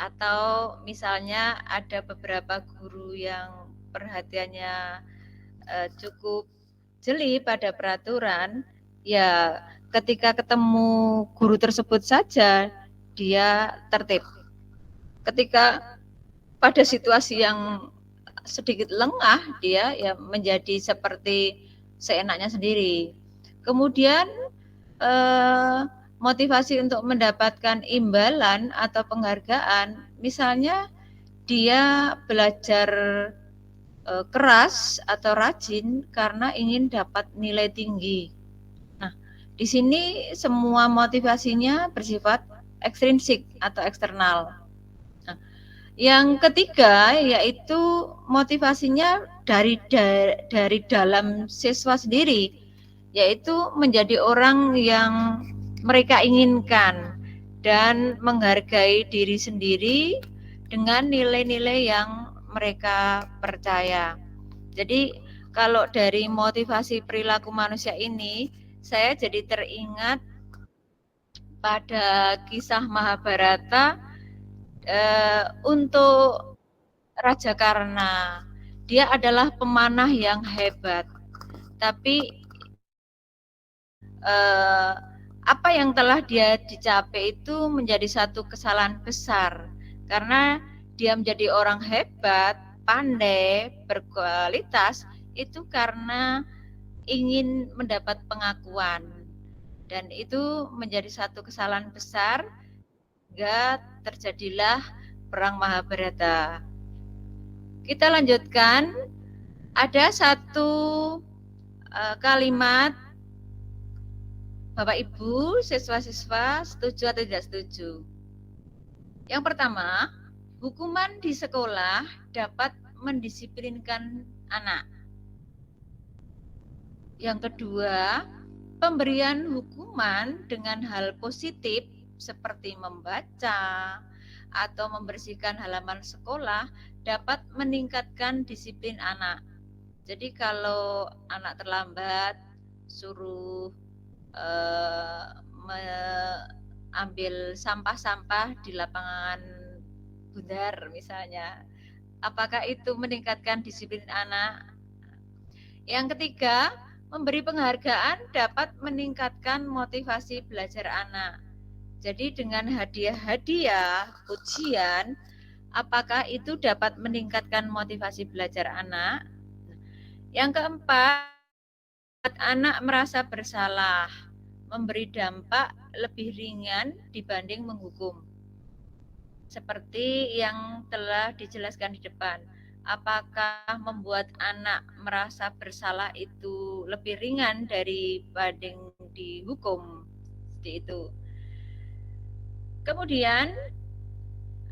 atau misalnya ada beberapa guru yang perhatiannya cukup jeli pada peraturan, ya ketika ketemu guru tersebut saja dia tertib. Ketika pada situasi yang sedikit lengah, dia ya menjadi seperti seenaknya sendiri. Kemudian motivasi untuk mendapatkan imbalan atau penghargaan, misalnya dia belajar keras atau rajin karena ingin dapat nilai tinggi. Nah, di sini semua motivasinya bersifat ekstrinsik atau eksternal. Nah, yang ketiga yaitu motivasinya dari dalam siswa sendiri, yaitu menjadi orang yang mereka inginkan dan menghargai diri sendiri dengan nilai-nilai yang mereka percaya. Jadi kalau dari motivasi perilaku manusia ini, saya jadi teringat pada kisah Mahabharata untuk Raja Karna. Dia adalah pemanah yang hebat, tapi apa yang telah dia dicapai itu menjadi satu kesalahan besar, karena dia menjadi orang hebat, pandai, berkualitas itu karena ingin mendapat pengakuan, dan itu menjadi satu kesalahan besar sehingga terjadilah perang Mahabharata. Kita lanjutkan, ada satu kalimat, Bapak Ibu, siswa-siswa setuju atau tidak setuju? Yang pertama, hukuman di sekolah dapat mendisiplinkan anak. Yang kedua, pemberian hukuman dengan hal positif seperti membaca atau membersihkan halaman sekolah dapat meningkatkan disiplin anak. Jadi kalau anak terlambat, suruh ambil sampah-sampah di lapangan bundar misalnya. Apakah itu meningkatkan disiplin anak? Yang ketiga, memberi penghargaan dapat meningkatkan motivasi belajar anak. Jadi dengan hadiah-hadiah, pujian, apakah itu dapat meningkatkan motivasi belajar anak? Yang keempat, anak merasa bersalah, memberi dampak lebih ringan dibanding menghukum. Seperti yang telah dijelaskan di depan, apakah membuat anak merasa bersalah itu lebih ringan daripada dihukum? Seperti itu. Kemudian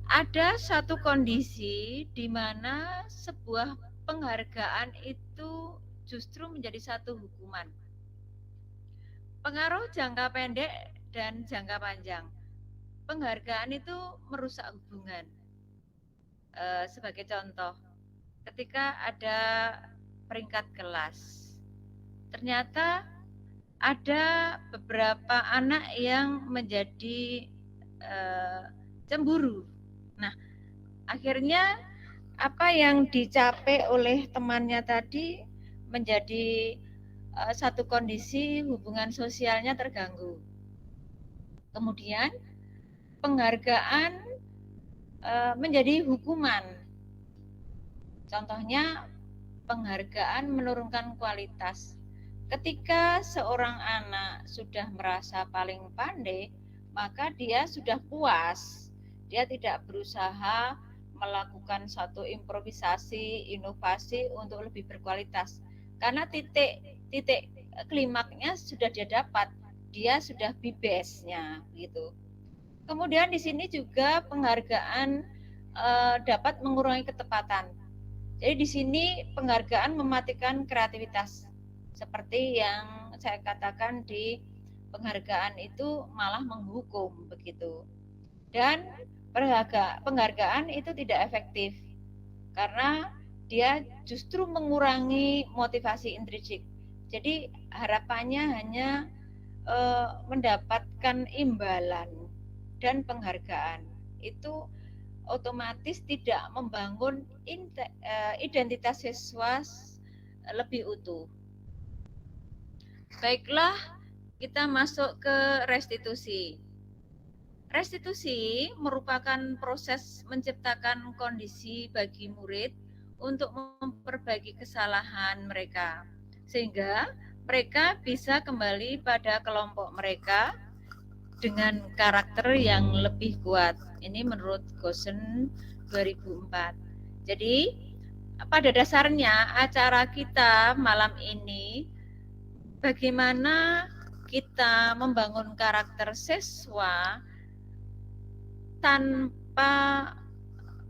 ada satu kondisi di mana sebuah penghargaan itu justru menjadi satu hukuman. Pengaruh jangka pendek dan jangka panjang. Penghargaan itu merusak hubungan. Sebagai contoh, ketika ada peringkat kelas, ternyata ada beberapa anak yang menjadi cemburu. Nah, akhirnya apa yang dicapai oleh temannya tadi menjadi satu kondisi hubungan sosialnya terganggu. Kemudian penghargaan menjadi hukuman. Contohnya penghargaan menurunkan kualitas. Ketika seorang anak sudah merasa paling pandai, maka dia sudah puas. Dia tidak berusaha melakukan satu improvisasi, inovasi untuk lebih berkualitas. Karena titik klimaknya sudah dia dapat, dia sudah be best-nya gitu. Kemudian di sini juga penghargaan dapat mengurangi ketepatan. Jadi di sini penghargaan mematikan kreativitas, seperti yang saya katakan di penghargaan itu malah menghukum begitu. Dan penghargaan itu tidak efektif karena dia justru mengurangi motivasi intrinsik. Jadi harapannya hanya mendapatkan imbalan dan penghargaan. Itu otomatis tidak membangun identitas siswa lebih utuh. Baiklah, kita masuk ke restitusi. Restitusi merupakan proses menciptakan kondisi bagi murid untuk memperbaiki kesalahan mereka, sehingga mereka bisa kembali pada kelompok mereka dengan karakter yang lebih kuat. Ini menurut Goosen 2004. Jadi, pada dasarnya acara kita malam ini bagaimana kita membangun karakter siswa tanpa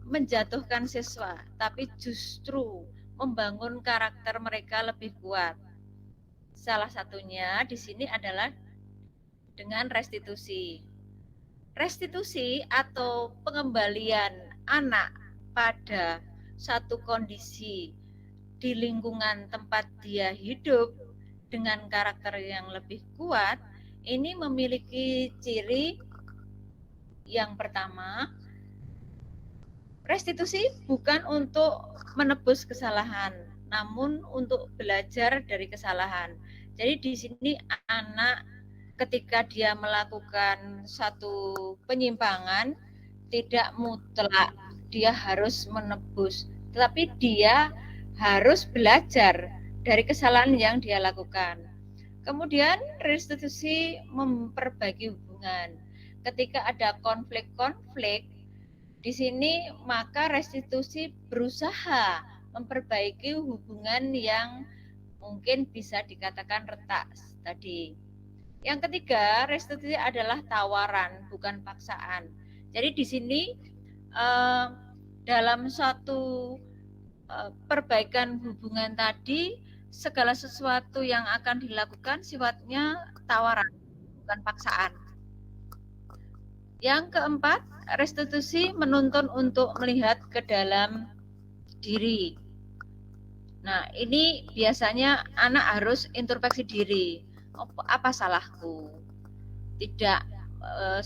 menjatuhkan siswa, tapi justru membangun karakter mereka lebih kuat. Salah satunya di sini adalah dengan restitusi. Restitusi atau pengembalian anak pada satu kondisi di lingkungan tempat dia hidup dengan karakter yang lebih kuat, ini memiliki ciri yang pertama, restitusi bukan untuk menebus kesalahan, namun untuk belajar dari kesalahan. Jadi di sini anak ketika dia melakukan satu penyimpangan tidak mutlak dia harus menebus, tetapi dia harus belajar dari kesalahan yang dia lakukan. Kemudian restitusi memperbaiki hubungan. Ketika ada konflik-konflik di sini, maka restitusi berusaha memperbaiki hubungan yang mungkin bisa dikatakan retak tadi. Yang ketiga, restitusi adalah tawaran, bukan paksaan. Jadi di sini dalam suatu perbaikan hubungan tadi, segala sesuatu yang akan dilakukan sifatnya tawaran, bukan paksaan. Yang keempat, restitusi menuntun untuk melihat ke dalam diri. Nah, ini biasanya anak harus introspeksi diri. Apa salahku? Tidak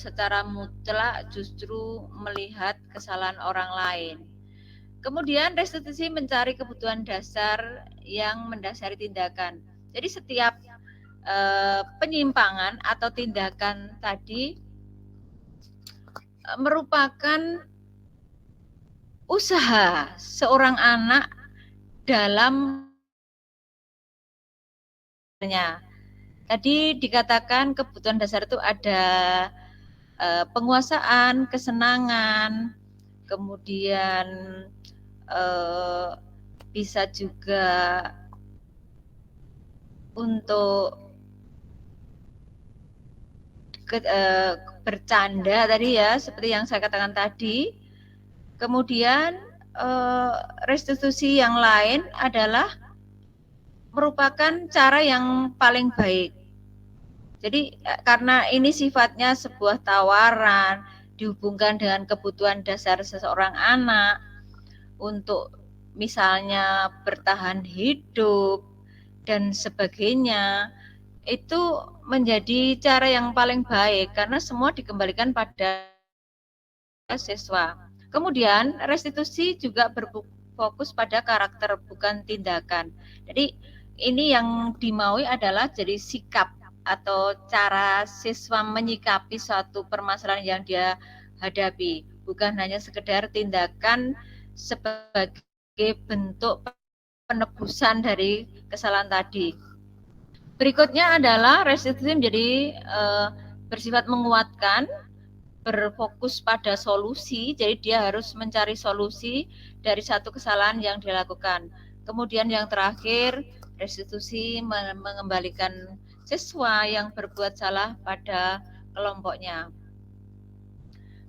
secara mutlak justru melihat kesalahan orang lain. Kemudian restitusi mencari kebutuhan dasar yang mendasari tindakan. Jadi setiap penyimpangan atau tindakan tadi merupakan usaha seorang anak dalam tadi dikatakan kebutuhan dasar itu ada penguasaan, kesenangan, kemudian bisa juga untuk bercanda tadi ya, seperti yang saya katakan tadi. Kemudian restitusi yang lain adalah merupakan cara yang paling baik. Jadi karena ini sifatnya sebuah tawaran, dihubungkan dengan kebutuhan dasar seseorang anak untuk misalnya bertahan hidup dan sebagainya, itu menjadi cara yang paling baik karena semua dikembalikan pada siswa. Kemudian restitusi juga berfokus pada karakter bukan tindakan. Jadi ini yang dimaui adalah jadi sikap atau cara siswa menyikapi suatu permasalahan yang dia hadapi, bukan hanya sekedar tindakan sebagai bentuk penebusan dari kesalahan tadi. Berikutnya adalah restitusi menjadi bersifat menguatkan, berfokus pada solusi, jadi dia harus mencari solusi dari satu kesalahan yang dilakukan. Kemudian yang terakhir, restitusi mengembalikan siswa yang berbuat salah pada kelompoknya.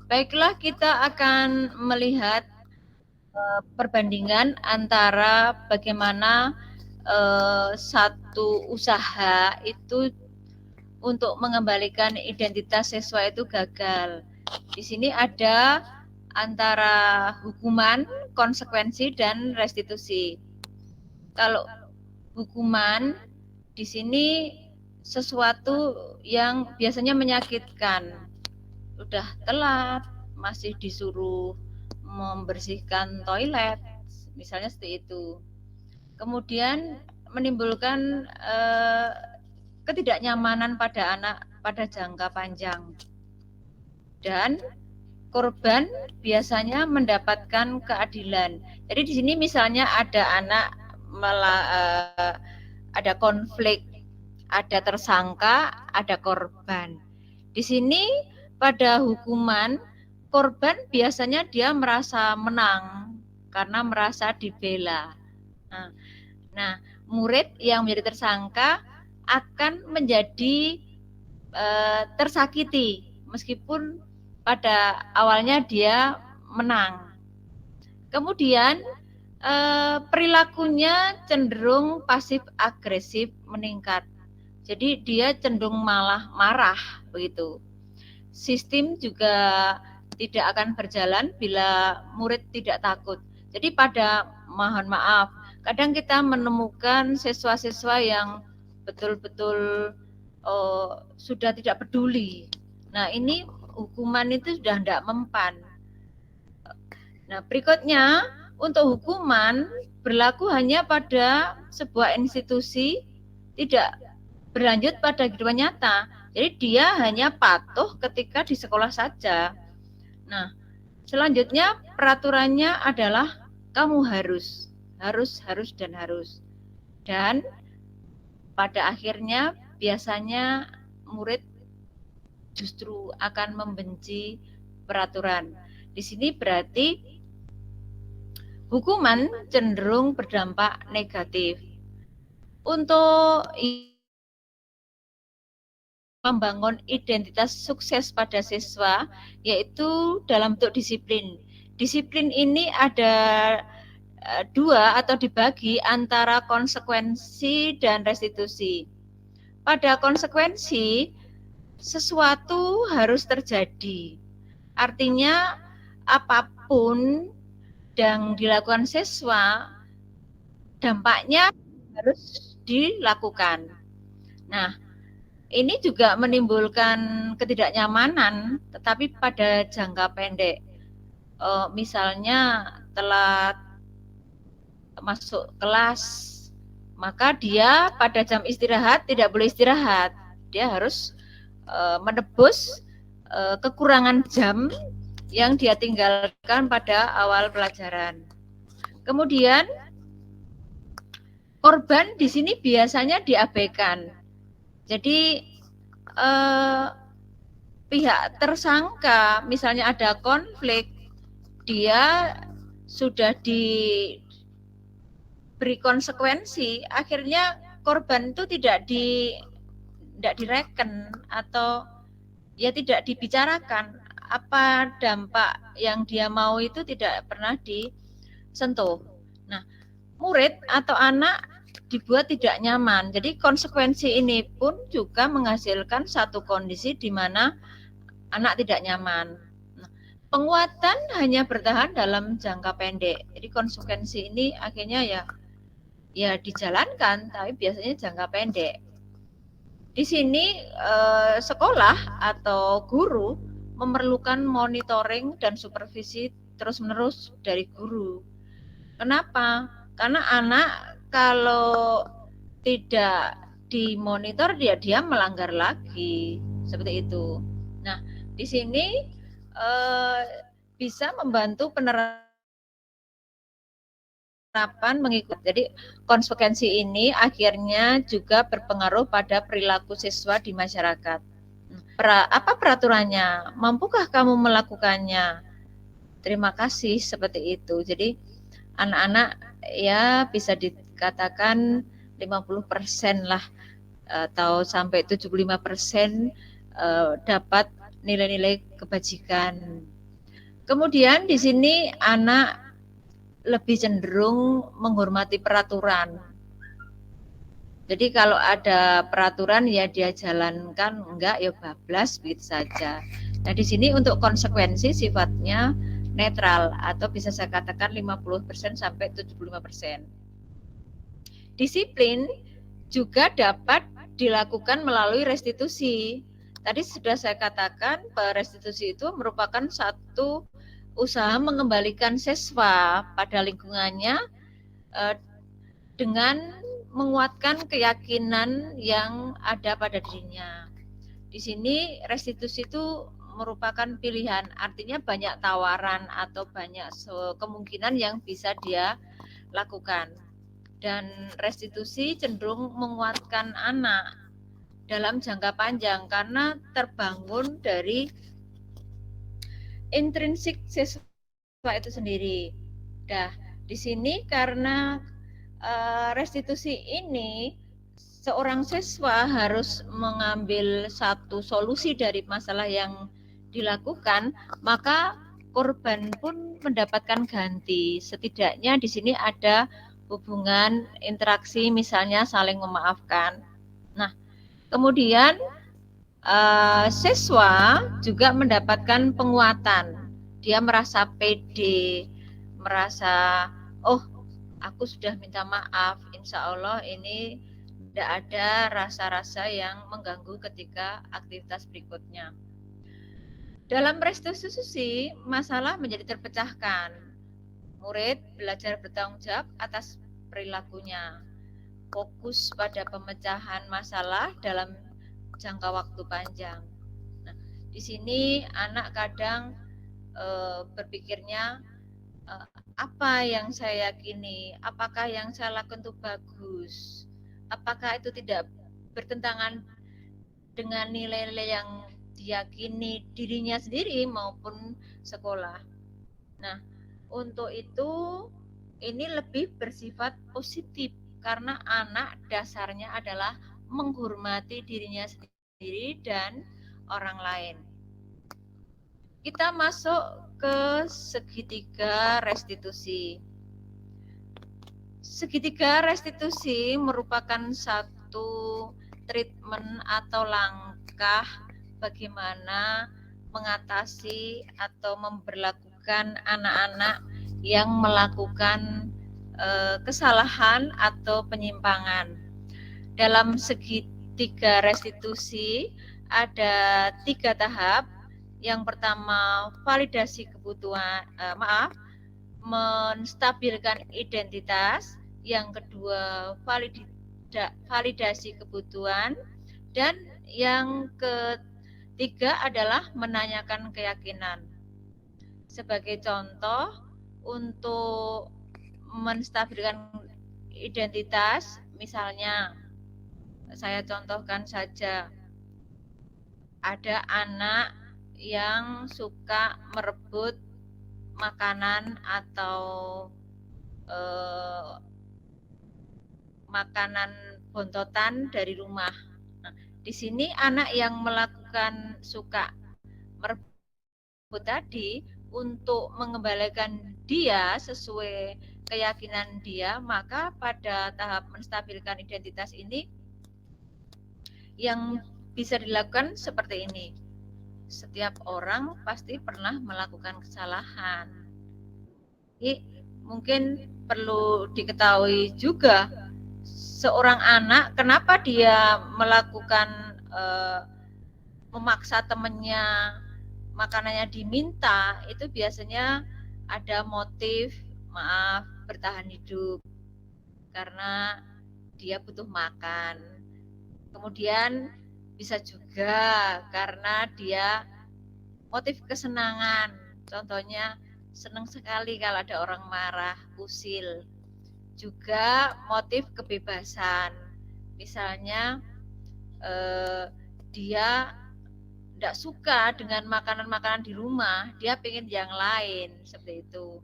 Baiklah, kita akan melihat perbandingan antara bagaimana satu usaha itu untuk mengembalikan identitas siswa itu gagal. Di sini ada antara hukuman, konsekuensi, dan restitusi. Kalau hukuman di sini sesuatu yang biasanya menyakitkan, udah telat masih disuruh membersihkan toilet, misalnya seperti itu. Kemudian menimbulkan ketidaknyamanan pada anak pada jangka panjang. Dan korban biasanya mendapatkan keadilan. Jadi di sini misalnya ada anak ada konflik, ada tersangka, ada korban. Di sini pada hukuman korban biasanya dia merasa menang karena merasa dibela. Nah, murid yang menjadi tersangka akan menjadi tersakiti meskipun pada awalnya dia menang. Kemudian perilakunya cenderung pasif agresif meningkat. Jadi dia cenderung malah marah begitu. Sistem juga tidak akan berjalan bila murid tidak takut. Jadi mohon maaf, kadang kita menemukan siswa-siswa yang betul-betul sudah tidak peduli. Nah, ini hukuman itu sudah tidak mempan. Nah, berikutnya untuk hukuman berlaku hanya pada sebuah institusi, tidak berlanjut pada kehidupan nyata. Jadi dia hanya patuh ketika di sekolah saja. Nah, selanjutnya peraturannya adalah kamu harus. Dan pada akhirnya biasanya murid justru akan membenci peraturan. Di sini berarti hukuman cenderung berdampak negatif. Untuk membangun identitas sukses pada siswa, yaitu dalam bentuk disiplin. Disiplin ini ada dua atau dibagi antara konsekuensi dan restitusi. Pada konsekuensi, sesuatu harus terjadi. Artinya apapun yang dilakukan siswa, dampaknya harus dilakukan. Nah, ini juga menimbulkan ketidaknyamanan, tetapi pada jangka pendek. Misalnya telat masuk kelas, maka dia pada jam istirahat tidak boleh istirahat. Dia harus menebus kekurangan jam yang dia tinggalkan pada awal pelajaran. Kemudian korban di sini biasanya diabaikan. Jadi pihak tersangka misalnya ada konflik, dia sudah diberi konsekuensi, akhirnya korban itu tidak direken atau ya tidak dibicarakan, apa dampak yang dia mau itu tidak pernah disentuh. Nah, murid atau anak dibuat tidak nyaman. Jadi konsekuensi ini pun juga menghasilkan satu kondisi di mana anak tidak nyaman. Nah, penguatan hanya bertahan dalam jangka pendek. Jadi konsekuensi ini akhirnya ya dijalankan, tapi biasanya jangka pendek. Di sini sekolah atau guru memerlukan monitoring dan supervisi terus-menerus dari guru. Kenapa? Karena anak kalau tidak dimonitor dia melanggar lagi, seperti itu. Nah, di sini bisa membantu penerapan mengikuti. Jadi konsekuensi ini akhirnya juga berpengaruh pada perilaku siswa di masyarakat. Apa peraturannya? Mampukah kamu melakukannya? Terima kasih, seperti itu. Jadi anak-anak ya bisa dikatakan 50% lah atau sampai 75% dapat nilai-nilai kebajikan. Kemudian di sini anak lebih cenderung menghormati peraturan. Jadi kalau ada peraturan ya dia jalankan, enggak ya bablas begitu saja. Nah, di sini untuk konsekuensi sifatnya netral atau bisa saya katakan 50% sampai 75%. Disiplin juga dapat dilakukan melalui restitusi. Tadi sudah saya katakan bahwa restitusi itu merupakan satu usaha mengembalikan siswa pada lingkungannya dengan menguatkan keyakinan yang ada pada dirinya. Di sini restitusi itu merupakan pilihan, artinya banyak tawaran atau banyak kemungkinan yang bisa dia lakukan. Dan restitusi cenderung menguatkan anak dalam jangka panjang karena terbangun dari intrinsik siswa itu sendiri. Nah, di sini karena restitusi ini seorang siswa harus mengambil satu solusi dari masalah yang dilakukan, maka korban pun mendapatkan ganti. Setidaknya di sini ada hubungan interaksi, misalnya saling memaafkan. Nah, kemudian siswa juga mendapatkan penguatan. Dia merasa pede, merasa oh aku sudah minta maaf, insya Allah ini tidak ada rasa-rasa yang mengganggu ketika aktivitas berikutnya. Dalam restitusi, masalah menjadi terpecahkan. Murid belajar bertanggung jawab atas perilakunya. Fokus pada pemecahan masalah dalam jangka waktu panjang. Nah, di sini anak kadang berpikirnya apa yang saya yakini, apakah yang saya lakukan itu bagus, apakah itu tidak bertentangan dengan nilai-nilai yang diyakini dirinya sendiri maupun sekolah. Nah, untuk itu ini lebih bersifat positif karena anak dasarnya adalah menghormati dirinya sendiri dan orang lain. Kita masuk ke segitiga restitusi. Segitiga restitusi merupakan satu treatment atau langkah bagaimana mengatasi atau memperlakukan anak-anak yang melakukan kesalahan atau penyimpangan. Dalam segitiga restitusi ada 3 tahap. Yang pertama, validasi kebutuhan, menstabilkan identitas. Yang kedua, validasi kebutuhan. Dan yang ketiga adalah menanyakan keyakinan. Sebagai contoh, untuk menstabilkan identitas, misalnya saya contohkan saja, ada anak yang suka merebut makanan atau makanan bontotan dari rumah. Nah, di sini anak yang melakukan suka merebut tadi, untuk mengembalikan dia sesuai keyakinan dia, maka pada tahap menstabilkan identitas ini yang bisa dilakukan seperti ini. Setiap orang pasti pernah melakukan kesalahan. Ini mungkin perlu diketahui juga, seorang anak kenapa dia melakukan memaksa temannya makanannya diminta, itu biasanya ada motif bertahan hidup karena dia butuh makan. Kemudian bisa juga karena dia motif kesenangan, contohnya senang sekali kalau ada orang marah, usil. Juga motif kebebasan, misalnya dia tidak suka dengan makanan-makanan di rumah, dia pengen yang lain, seperti itu.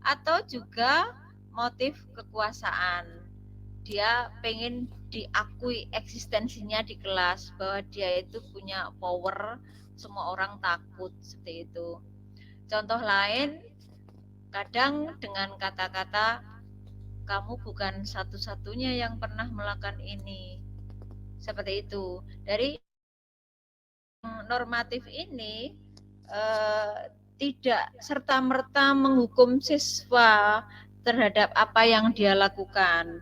Atau juga motif kekuasaan, dia pengen diakui eksistensinya di kelas, bahwa dia itu punya power, semua orang takut, seperti itu. Contoh lain, kadang dengan kata-kata kamu bukan satu-satunya yang pernah melakukan ini. Seperti itu. Dari normatif ini tidak serta-merta menghukum siswa terhadap apa yang dia lakukan.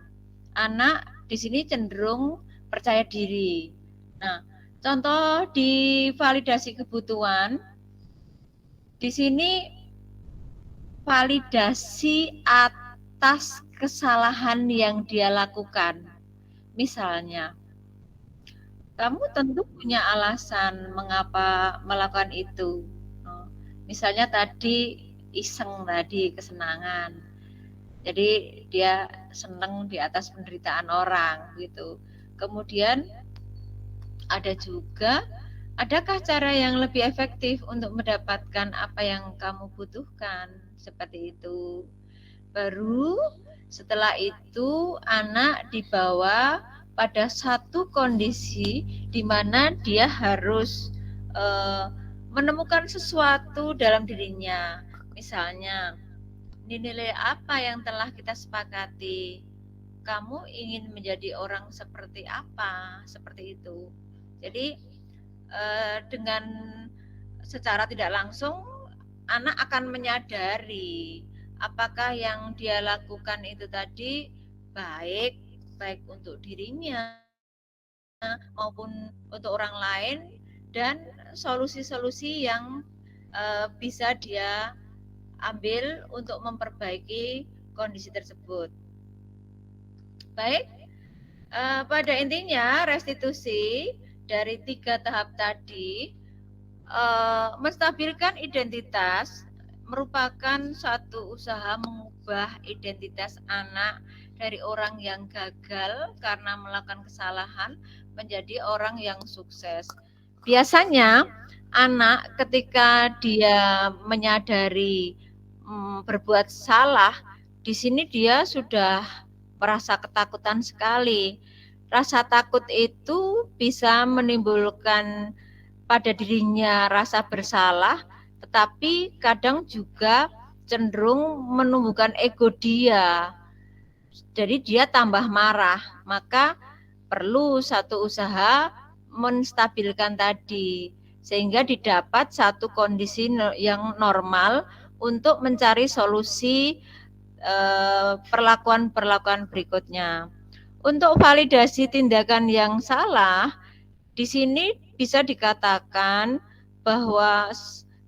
Anak di sini cenderung percaya diri. Nah, contoh di validasi kebutuhan, di sini validasi atas kesalahan yang dia lakukan. Misalnya, kamu tentu punya alasan mengapa melakukan itu. Misalnya tadi iseng tadi, kesenangan. Jadi dia senang di atas penderitaan orang gitu. Kemudian ada juga, adakah cara yang lebih efektif untuk mendapatkan apa yang kamu butuhkan? Seperti itu. Baru setelah itu anak dibawa pada satu kondisi di mana dia harus menemukan sesuatu dalam dirinya. Misalnya, nilai apa yang telah kita sepakati? Kamu ingin menjadi orang seperti apa? Seperti itu. Jadi dengan secara tidak langsung anak akan menyadari apakah yang dia lakukan itu tadi baik untuk dirinya maupun untuk orang lain, dan solusi-solusi yang bisa dia ambil untuk memperbaiki kondisi tersebut. Baik, pada intinya restitusi dari 3 tahap tadi menstabilkan identitas merupakan suatu usaha mengubah identitas anak dari orang yang gagal karena melakukan kesalahan menjadi orang yang sukses. Biasanya anak ketika dia menyadari berbuat salah, di sini dia sudah merasa ketakutan sekali. Rasa takut itu bisa menimbulkan pada dirinya rasa bersalah, tetapi kadang juga cenderung menumbuhkan ego dia. Jadi dia tambah marah, maka perlu satu usaha menstabilkan tadi, sehingga didapat satu kondisi yang normal untuk mencari solusi perlakuan-perlakuan berikutnya. Untuk validasi tindakan yang salah, di sini bisa dikatakan bahwa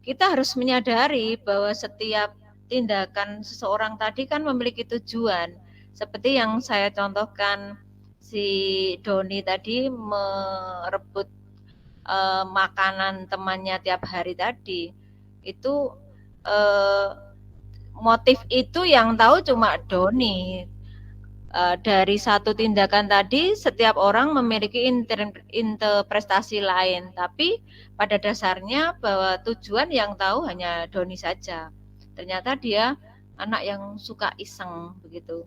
kita harus menyadari bahwa setiap tindakan seseorang tadi kan memiliki tujuan. Seperti yang saya contohkan, si Doni tadi merebut makanan temannya tiap hari tadi. Itu motif itu yang tahu cuma Doni. Dari satu tindakan tadi, setiap orang memiliki interpretasi lain, tapi pada dasarnya bahwa tujuan yang tahu hanya Doni saja. Ternyata dia anak yang suka iseng begitu.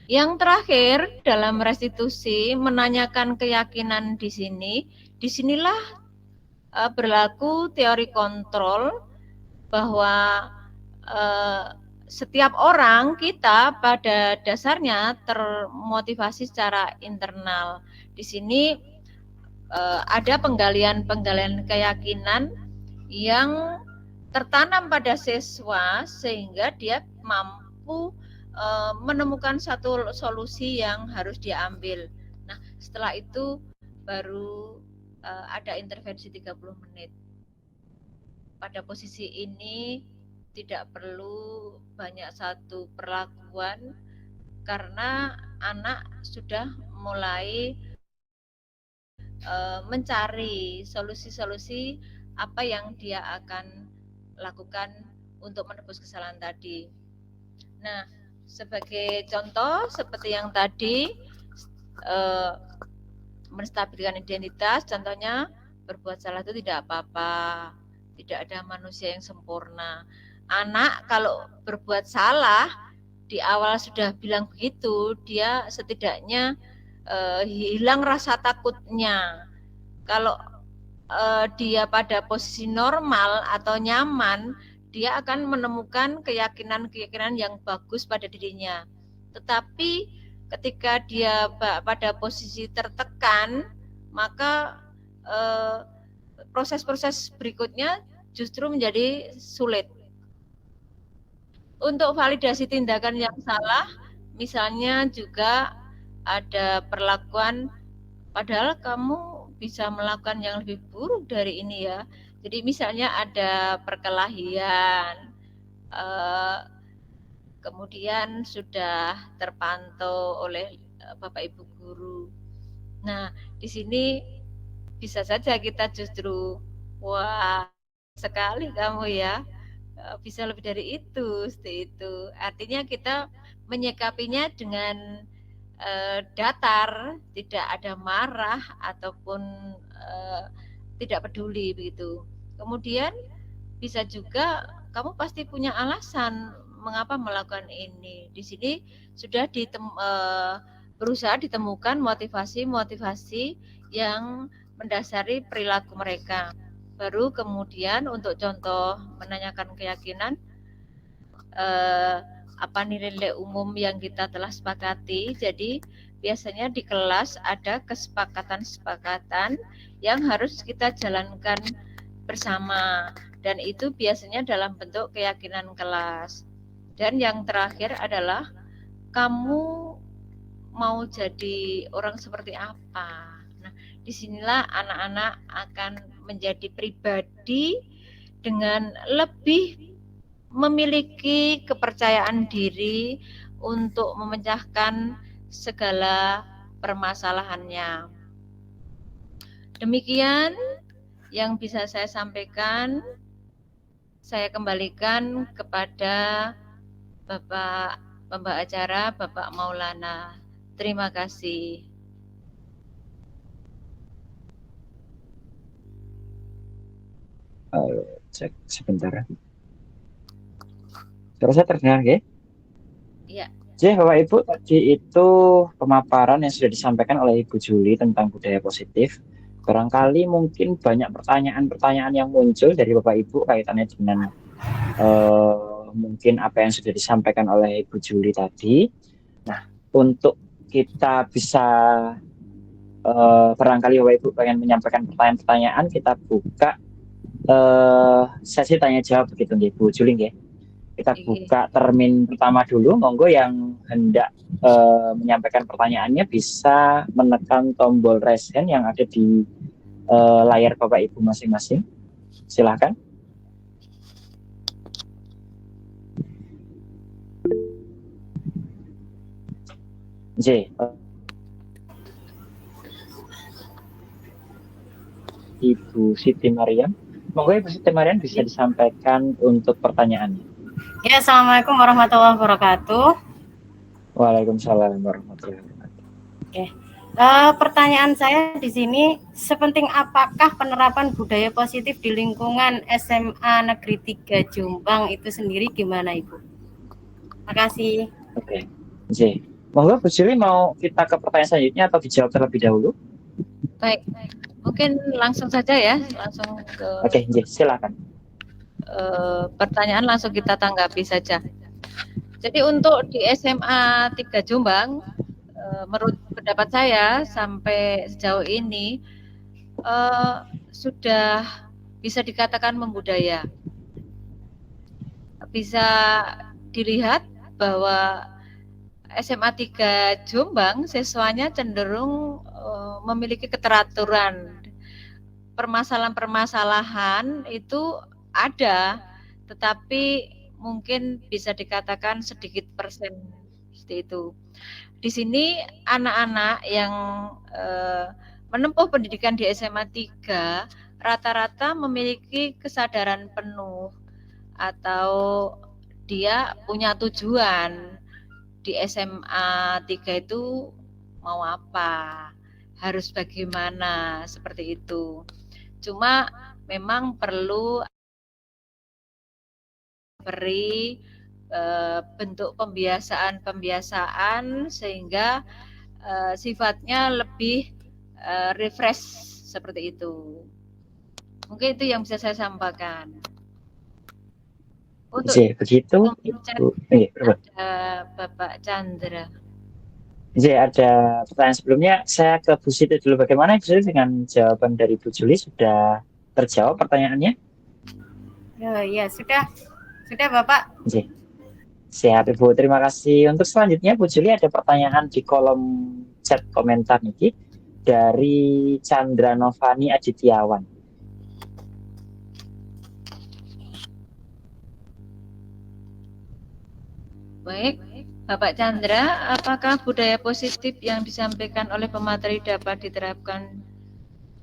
Yang terakhir dalam restitusi menanyakan keyakinan di sini. Disinilah berlaku teori kontrol bahwa setiap orang kita pada dasarnya termotivasi secara internal. Di sini ada penggalian keyakinan yang tertanam pada siswa sehingga dia mampu menemukan satu solusi yang harus diambil. Nah, setelah itu baru ada intervensi 30 menit. Pada posisi ini tidak perlu banyak satu perlakuan karena anak sudah mulai mencari solusi-solusi apa yang dia akan lakukan untuk menebus kesalahan tadi. Nah, sebagai contoh seperti yang tadi menstabilkan identitas, contohnya berbuat salah itu tidak apa-apa, tidak ada manusia yang sempurna. Anak kalau berbuat salah di awal sudah bilang begitu, dia setidaknya hilang rasa takutnya. Kalau dia pada posisi normal atau nyaman, dia akan menemukan keyakinan-keyakinan yang bagus pada dirinya. Tetapi ketika dia pada posisi tertekan, maka proses-proses berikutnya justru menjadi sulit. Untuk validasi tindakan yang salah, misalnya juga ada perlakuan, padahal kamu bisa melakukan yang lebih buruk dari ini ya. Jadi misalnya ada perkelahian, kemudian sudah terpantau oleh Bapak Ibu guru. Nah, di sini bisa saja kita justru, wah sekali kamu ya, bisa lebih dari itu, seperti itu. Artinya kita menyikapinya dengan datar, tidak ada marah ataupun tidak peduli begitu. Kemudian bisa juga kamu pasti punya alasan mengapa melakukan ini. Di sini sudah berusaha ditemukan motivasi-motivasi yang mendasari perilaku mereka. Baru kemudian untuk contoh menanyakan keyakinan, apa nilai-nilai umum yang kita telah sepakati. Jadi biasanya di kelas ada kesepakatan-kesepakatan yang harus kita jalankan bersama, dan itu biasanya dalam bentuk keyakinan kelas. Dan yang terakhir adalah kamu mau jadi orang seperti apa. Nah, disinilah anak-anak akan menjadi pribadi dengan lebih memiliki kepercayaan diri untuk memecahkan segala permasalahannya. Demikian yang bisa saya sampaikan. Saya kembalikan kepada Bapak Pembawa acara, Bapak Maulana. Terima kasih. Cek sebentar. Suara saya terdengar, ya? Iya. Jadi Bapak Ibu, tadi itu pemaparan yang sudah disampaikan oleh Ibu Juli tentang budaya positif. Barangkali mungkin banyak pertanyaan-pertanyaan yang muncul dari Bapak Ibu kaitannya dengan mungkin apa yang sudah disampaikan oleh Ibu Juli tadi. Nah, untuk kita bisa barangkali Bapak Ibu pengen menyampaikan pertanyaan-pertanyaan, kita buka sesi tanya jawab begitu nggih Bu Juli nggih. Kita buka termin pertama dulu, monggo yang hendak menyampaikan pertanyaannya bisa menekan tombol raise hand yang ada di layar Bapak Ibu masing-masing. Silahkan. J. Ibu Siti Mariam. Monggo Ibu Siti Mariam bisa disampaikan untuk pertanyaannya. Ya, Assalamualaikum warahmatullahi wabarakatuh. Waalaikumsalam warahmatullahi wabarakatuh. Oke. Pertanyaan saya di sini, sepenting apakah penerapan budaya positif di lingkungan SMA Negeri 3 Jombang itu sendiri, gimana Ibu? Terima kasih. Oke. J. Monggo Bu Juli, mau kita ke pertanyaan selanjutnya atau dijawab terlebih dahulu? Baik. Mungkin langsung saja ya, langsung ke. Oke, J, silakan. Pertanyaan langsung kita tanggapi saja. Jadi untuk di SMA 3 Jombang, menurut pendapat saya sampai sejauh ini sudah bisa dikatakan membudaya. Bisa dilihat bahwa SMA 3 Jombang siswanya cenderung memiliki keteraturan. Permasalahan-permasalahan itu ada, tetapi mungkin bisa dikatakan sedikit persen seperti itu. Di sini anak-anak yang menempuh pendidikan di SMA 3 rata-rata memiliki kesadaran penuh atau dia punya tujuan di SMA 3 itu mau apa, harus bagaimana, seperti itu. Cuma memang perlu beri bentuk pembiasaan sehingga sifatnya lebih refresh seperti itu. Mungkin itu yang bisa saya sampaikan. Untuk begitu yang chat Ibu. ada Bapak Chandra. Ada pertanyaan sebelumnya. Saya ke Bu Siti dulu. Bagaimana Bu Siti dengan jawaban dari Bu Juli? Sudah terjawab pertanyaannya? Ya, sudah Bapak. J. Siap Ibu, terima kasih. Untuk selanjutnya Bu Juli ada pertanyaan di kolom chat komentar nih dari Chandra Novani Adityawan. Baik, Bapak Chandra, apakah budaya positif yang disampaikan oleh pemateri dapat diterapkan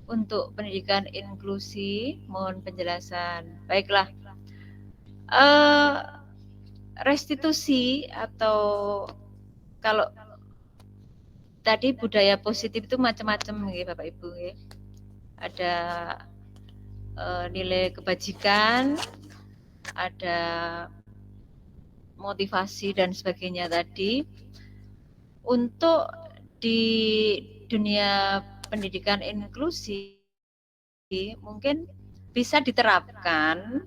untuk pendidikan inklusi? Mohon penjelasan. Baiklah, restitusi atau kalau tadi budaya positif itu macam-macam ya Bapak Ibu ya. Ada nilai kebajikan, ada motivasi dan sebagainya tadi. Untuk di dunia pendidikan inklusi mungkin bisa diterapkan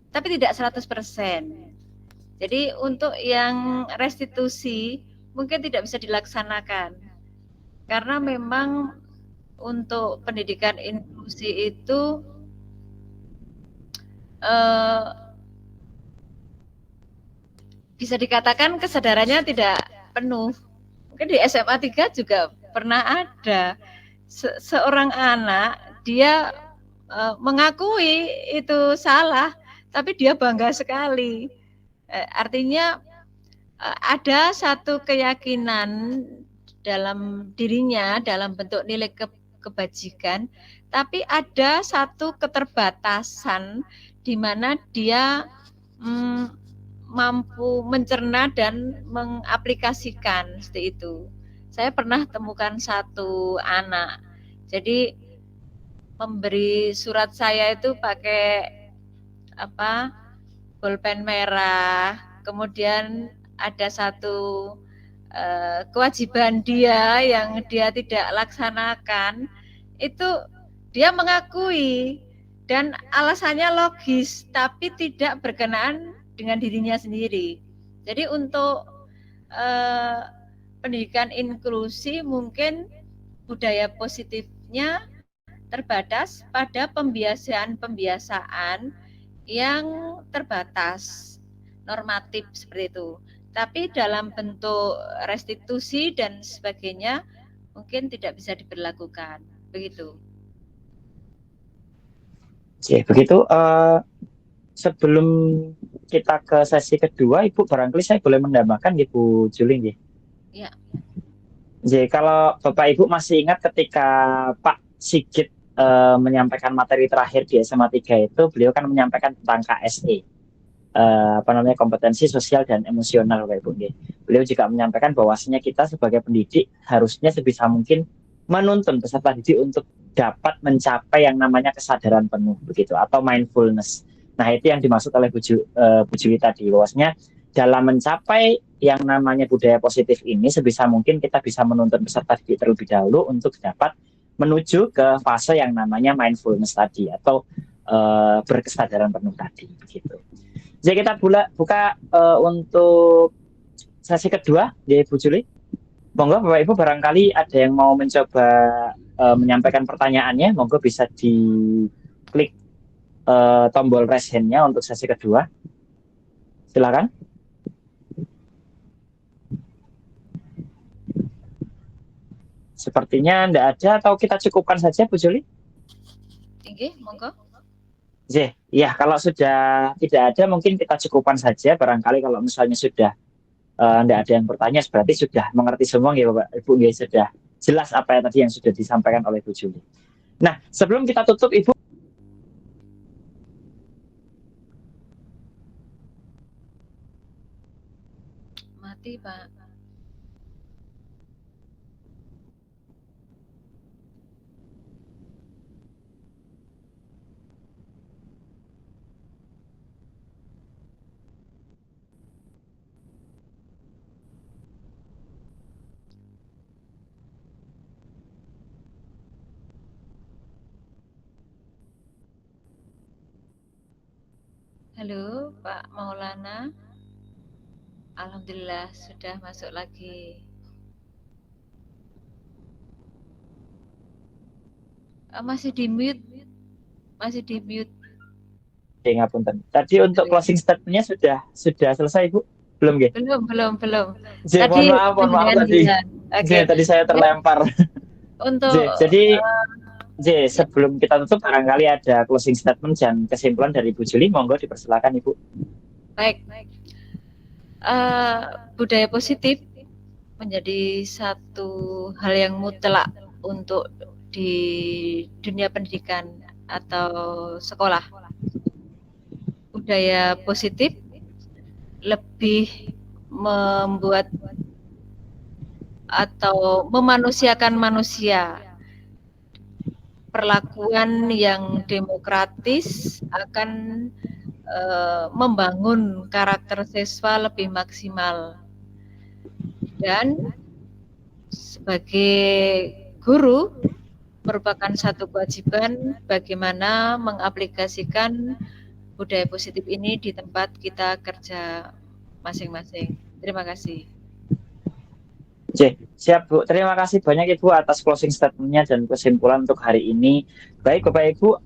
tapi tidak 100%. Jadi untuk yang restitusi mungkin tidak bisa dilaksanakan karena memang untuk pendidikan inklusi itu bisa dikatakan kesadarannya tidak penuh. Mungkin di SMA 3 juga pernah ada seorang anak dia mengakui itu salah, tapi dia bangga sekali. Artinya ada satu keyakinan dalam dirinya dalam bentuk nilai kebajikan, tapi ada satu keterbatasan di mana dia mampu mencerna dan mengaplikasikan seperti itu. Saya pernah temukan satu anak, jadi memberi surat saya itu pakai bolpen merah, kemudian ada satu kewajiban dia yang dia tidak laksanakan, itu dia mengakui dan alasannya logis, tapi tidak berkenaan dengan dirinya sendiri. Jadi untuk pendidikan inklusi mungkin budaya positifnya terbatas pada pembiasaan-pembiasaan yang terbatas normatif seperti itu. Tapi dalam bentuk restitusi dan sebagainya mungkin tidak bisa diberlakukan. Begitu. Begitu. Sebelum kita ke sesi kedua, Ibu barangkali saya boleh menambahkan Ibu Juli. Ya. Jadi kalau Bapak Ibu masih ingat ketika Pak Sigit menyampaikan materi terakhir di SMA 3 itu, beliau kan menyampaikan tentang KSE, kompetensi sosial dan emosional, Bapak Ibu. Beliau juga menyampaikan bahwasanya kita sebagai pendidik harusnya sebisa mungkin menuntun peserta didik untuk dapat mencapai yang namanya kesadaran penuh, begitu, atau mindfulness. Nah, itu yang dimaksud oleh Bu Juli tadi, bahwasanya dalam mencapai yang namanya budaya positif ini sebisa mungkin kita bisa menuntun peserta didik terlebih dahulu untuk dapat menuju ke fase yang namanya mindfulness tadi atau berkesadaran penuh tadi, begitu. Jadi kita buka untuk sesi kedua, ya Bu Juli. Monggo Bapak Ibu barangkali ada yang mau mencoba menyampaikan pertanyaannya, monggo bisa diklik tombol raise hand-nya untuk sesi kedua. Silakan. Sepertinya tidak ada, atau kita cukupkan saja Bu Juli? Oke, monggo. Ya, kalau sudah tidak ada mungkin kita cukupkan saja. Barangkali kalau misalnya sudah tidak ada yang bertanya, berarti sudah mengerti semua ya Bapak Ibu, ya sudah jelas apa yang tadi yang sudah disampaikan oleh Bu Juli. Nah, sebelum kita tutup Ibu, Mati Pak. Halo, Pak Maulana. Alhamdulillah sudah masuk lagi. Masih di mute, masih di mute. Oke, ngapunten. Tadi untuk closing statement-nya sudah selesai, Bu? Belum, nggih? Belum. J, Tadi mohon maaf tadi. gantian. J, Oke. tadi saya terlempar. Untuk Jadi J, sebelum kita tutup barangkali ada closing statement dan kesimpulan dari Bu Juli, monggo dipersilakan Ibu. baik. Budaya positif menjadi satu hal yang mutlak untuk di dunia pendidikan atau sekolah. Budaya positif lebih membuat atau memanusiakan manusia. Perlakuan yang demokratis akan membangun karakter siswa lebih maksimal. Dan sebagai guru merupakan satu kewajiban bagaimana mengaplikasikan budaya positif ini di tempat kita kerja masing-masing. Terima kasih. Siap Bu, terima kasih banyak Ibu atas closing statement-nya dan kesimpulan untuk hari ini. Baik Bapak Ibu,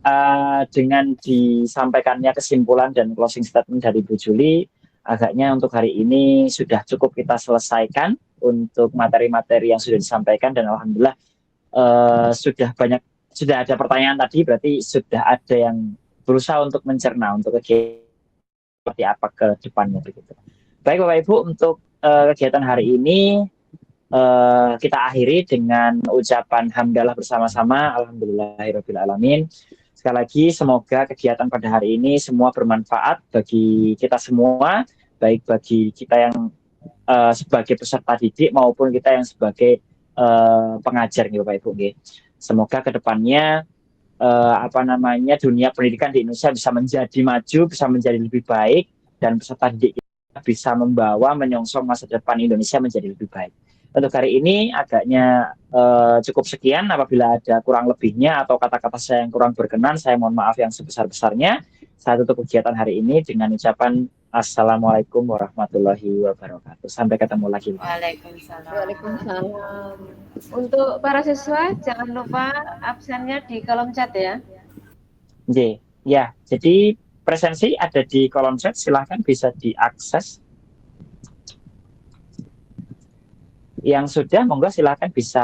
dengan disampaikannya kesimpulan dan closing statement dari Bu Juli, agaknya untuk hari ini sudah cukup kita selesaikan untuk materi-materi yang sudah disampaikan, dan alhamdulillah sudah ada pertanyaan tadi, berarti sudah ada yang berusaha untuk mencerna untuk kegiatan seperti apa ke depannya begitu. Baik Bapak Ibu, untuk kegiatan hari ini kita akhiri dengan ucapan hamdalah bersama-sama, alhamdulillahirabbil alamin. Sekali lagi semoga kegiatan pada hari ini semua bermanfaat bagi kita semua, baik bagi kita yang sebagai peserta didik maupun kita yang sebagai pengajar nih Bapak Ibu. Semoga kedepannya dunia pendidikan di Indonesia bisa menjadi maju, bisa menjadi lebih baik, dan peserta didik bisa membawa menyongsong masa depan Indonesia menjadi lebih baik. Untuk hari ini agaknya cukup sekian. Apabila ada kurang lebihnya atau kata-kata saya yang kurang berkenan, saya mohon maaf yang sebesar-besarnya. Saya tutup kegiatan hari ini dengan ucapan Assalamualaikum warahmatullahi wabarakatuh. Sampai ketemu lagi. Waalaikumsalam. Untuk para siswa jangan lupa absennya di kolom chat ya. Ya, jadi presensi ada di kolom chat, silahkan bisa diakses. Yang sudah monggo silahkan bisa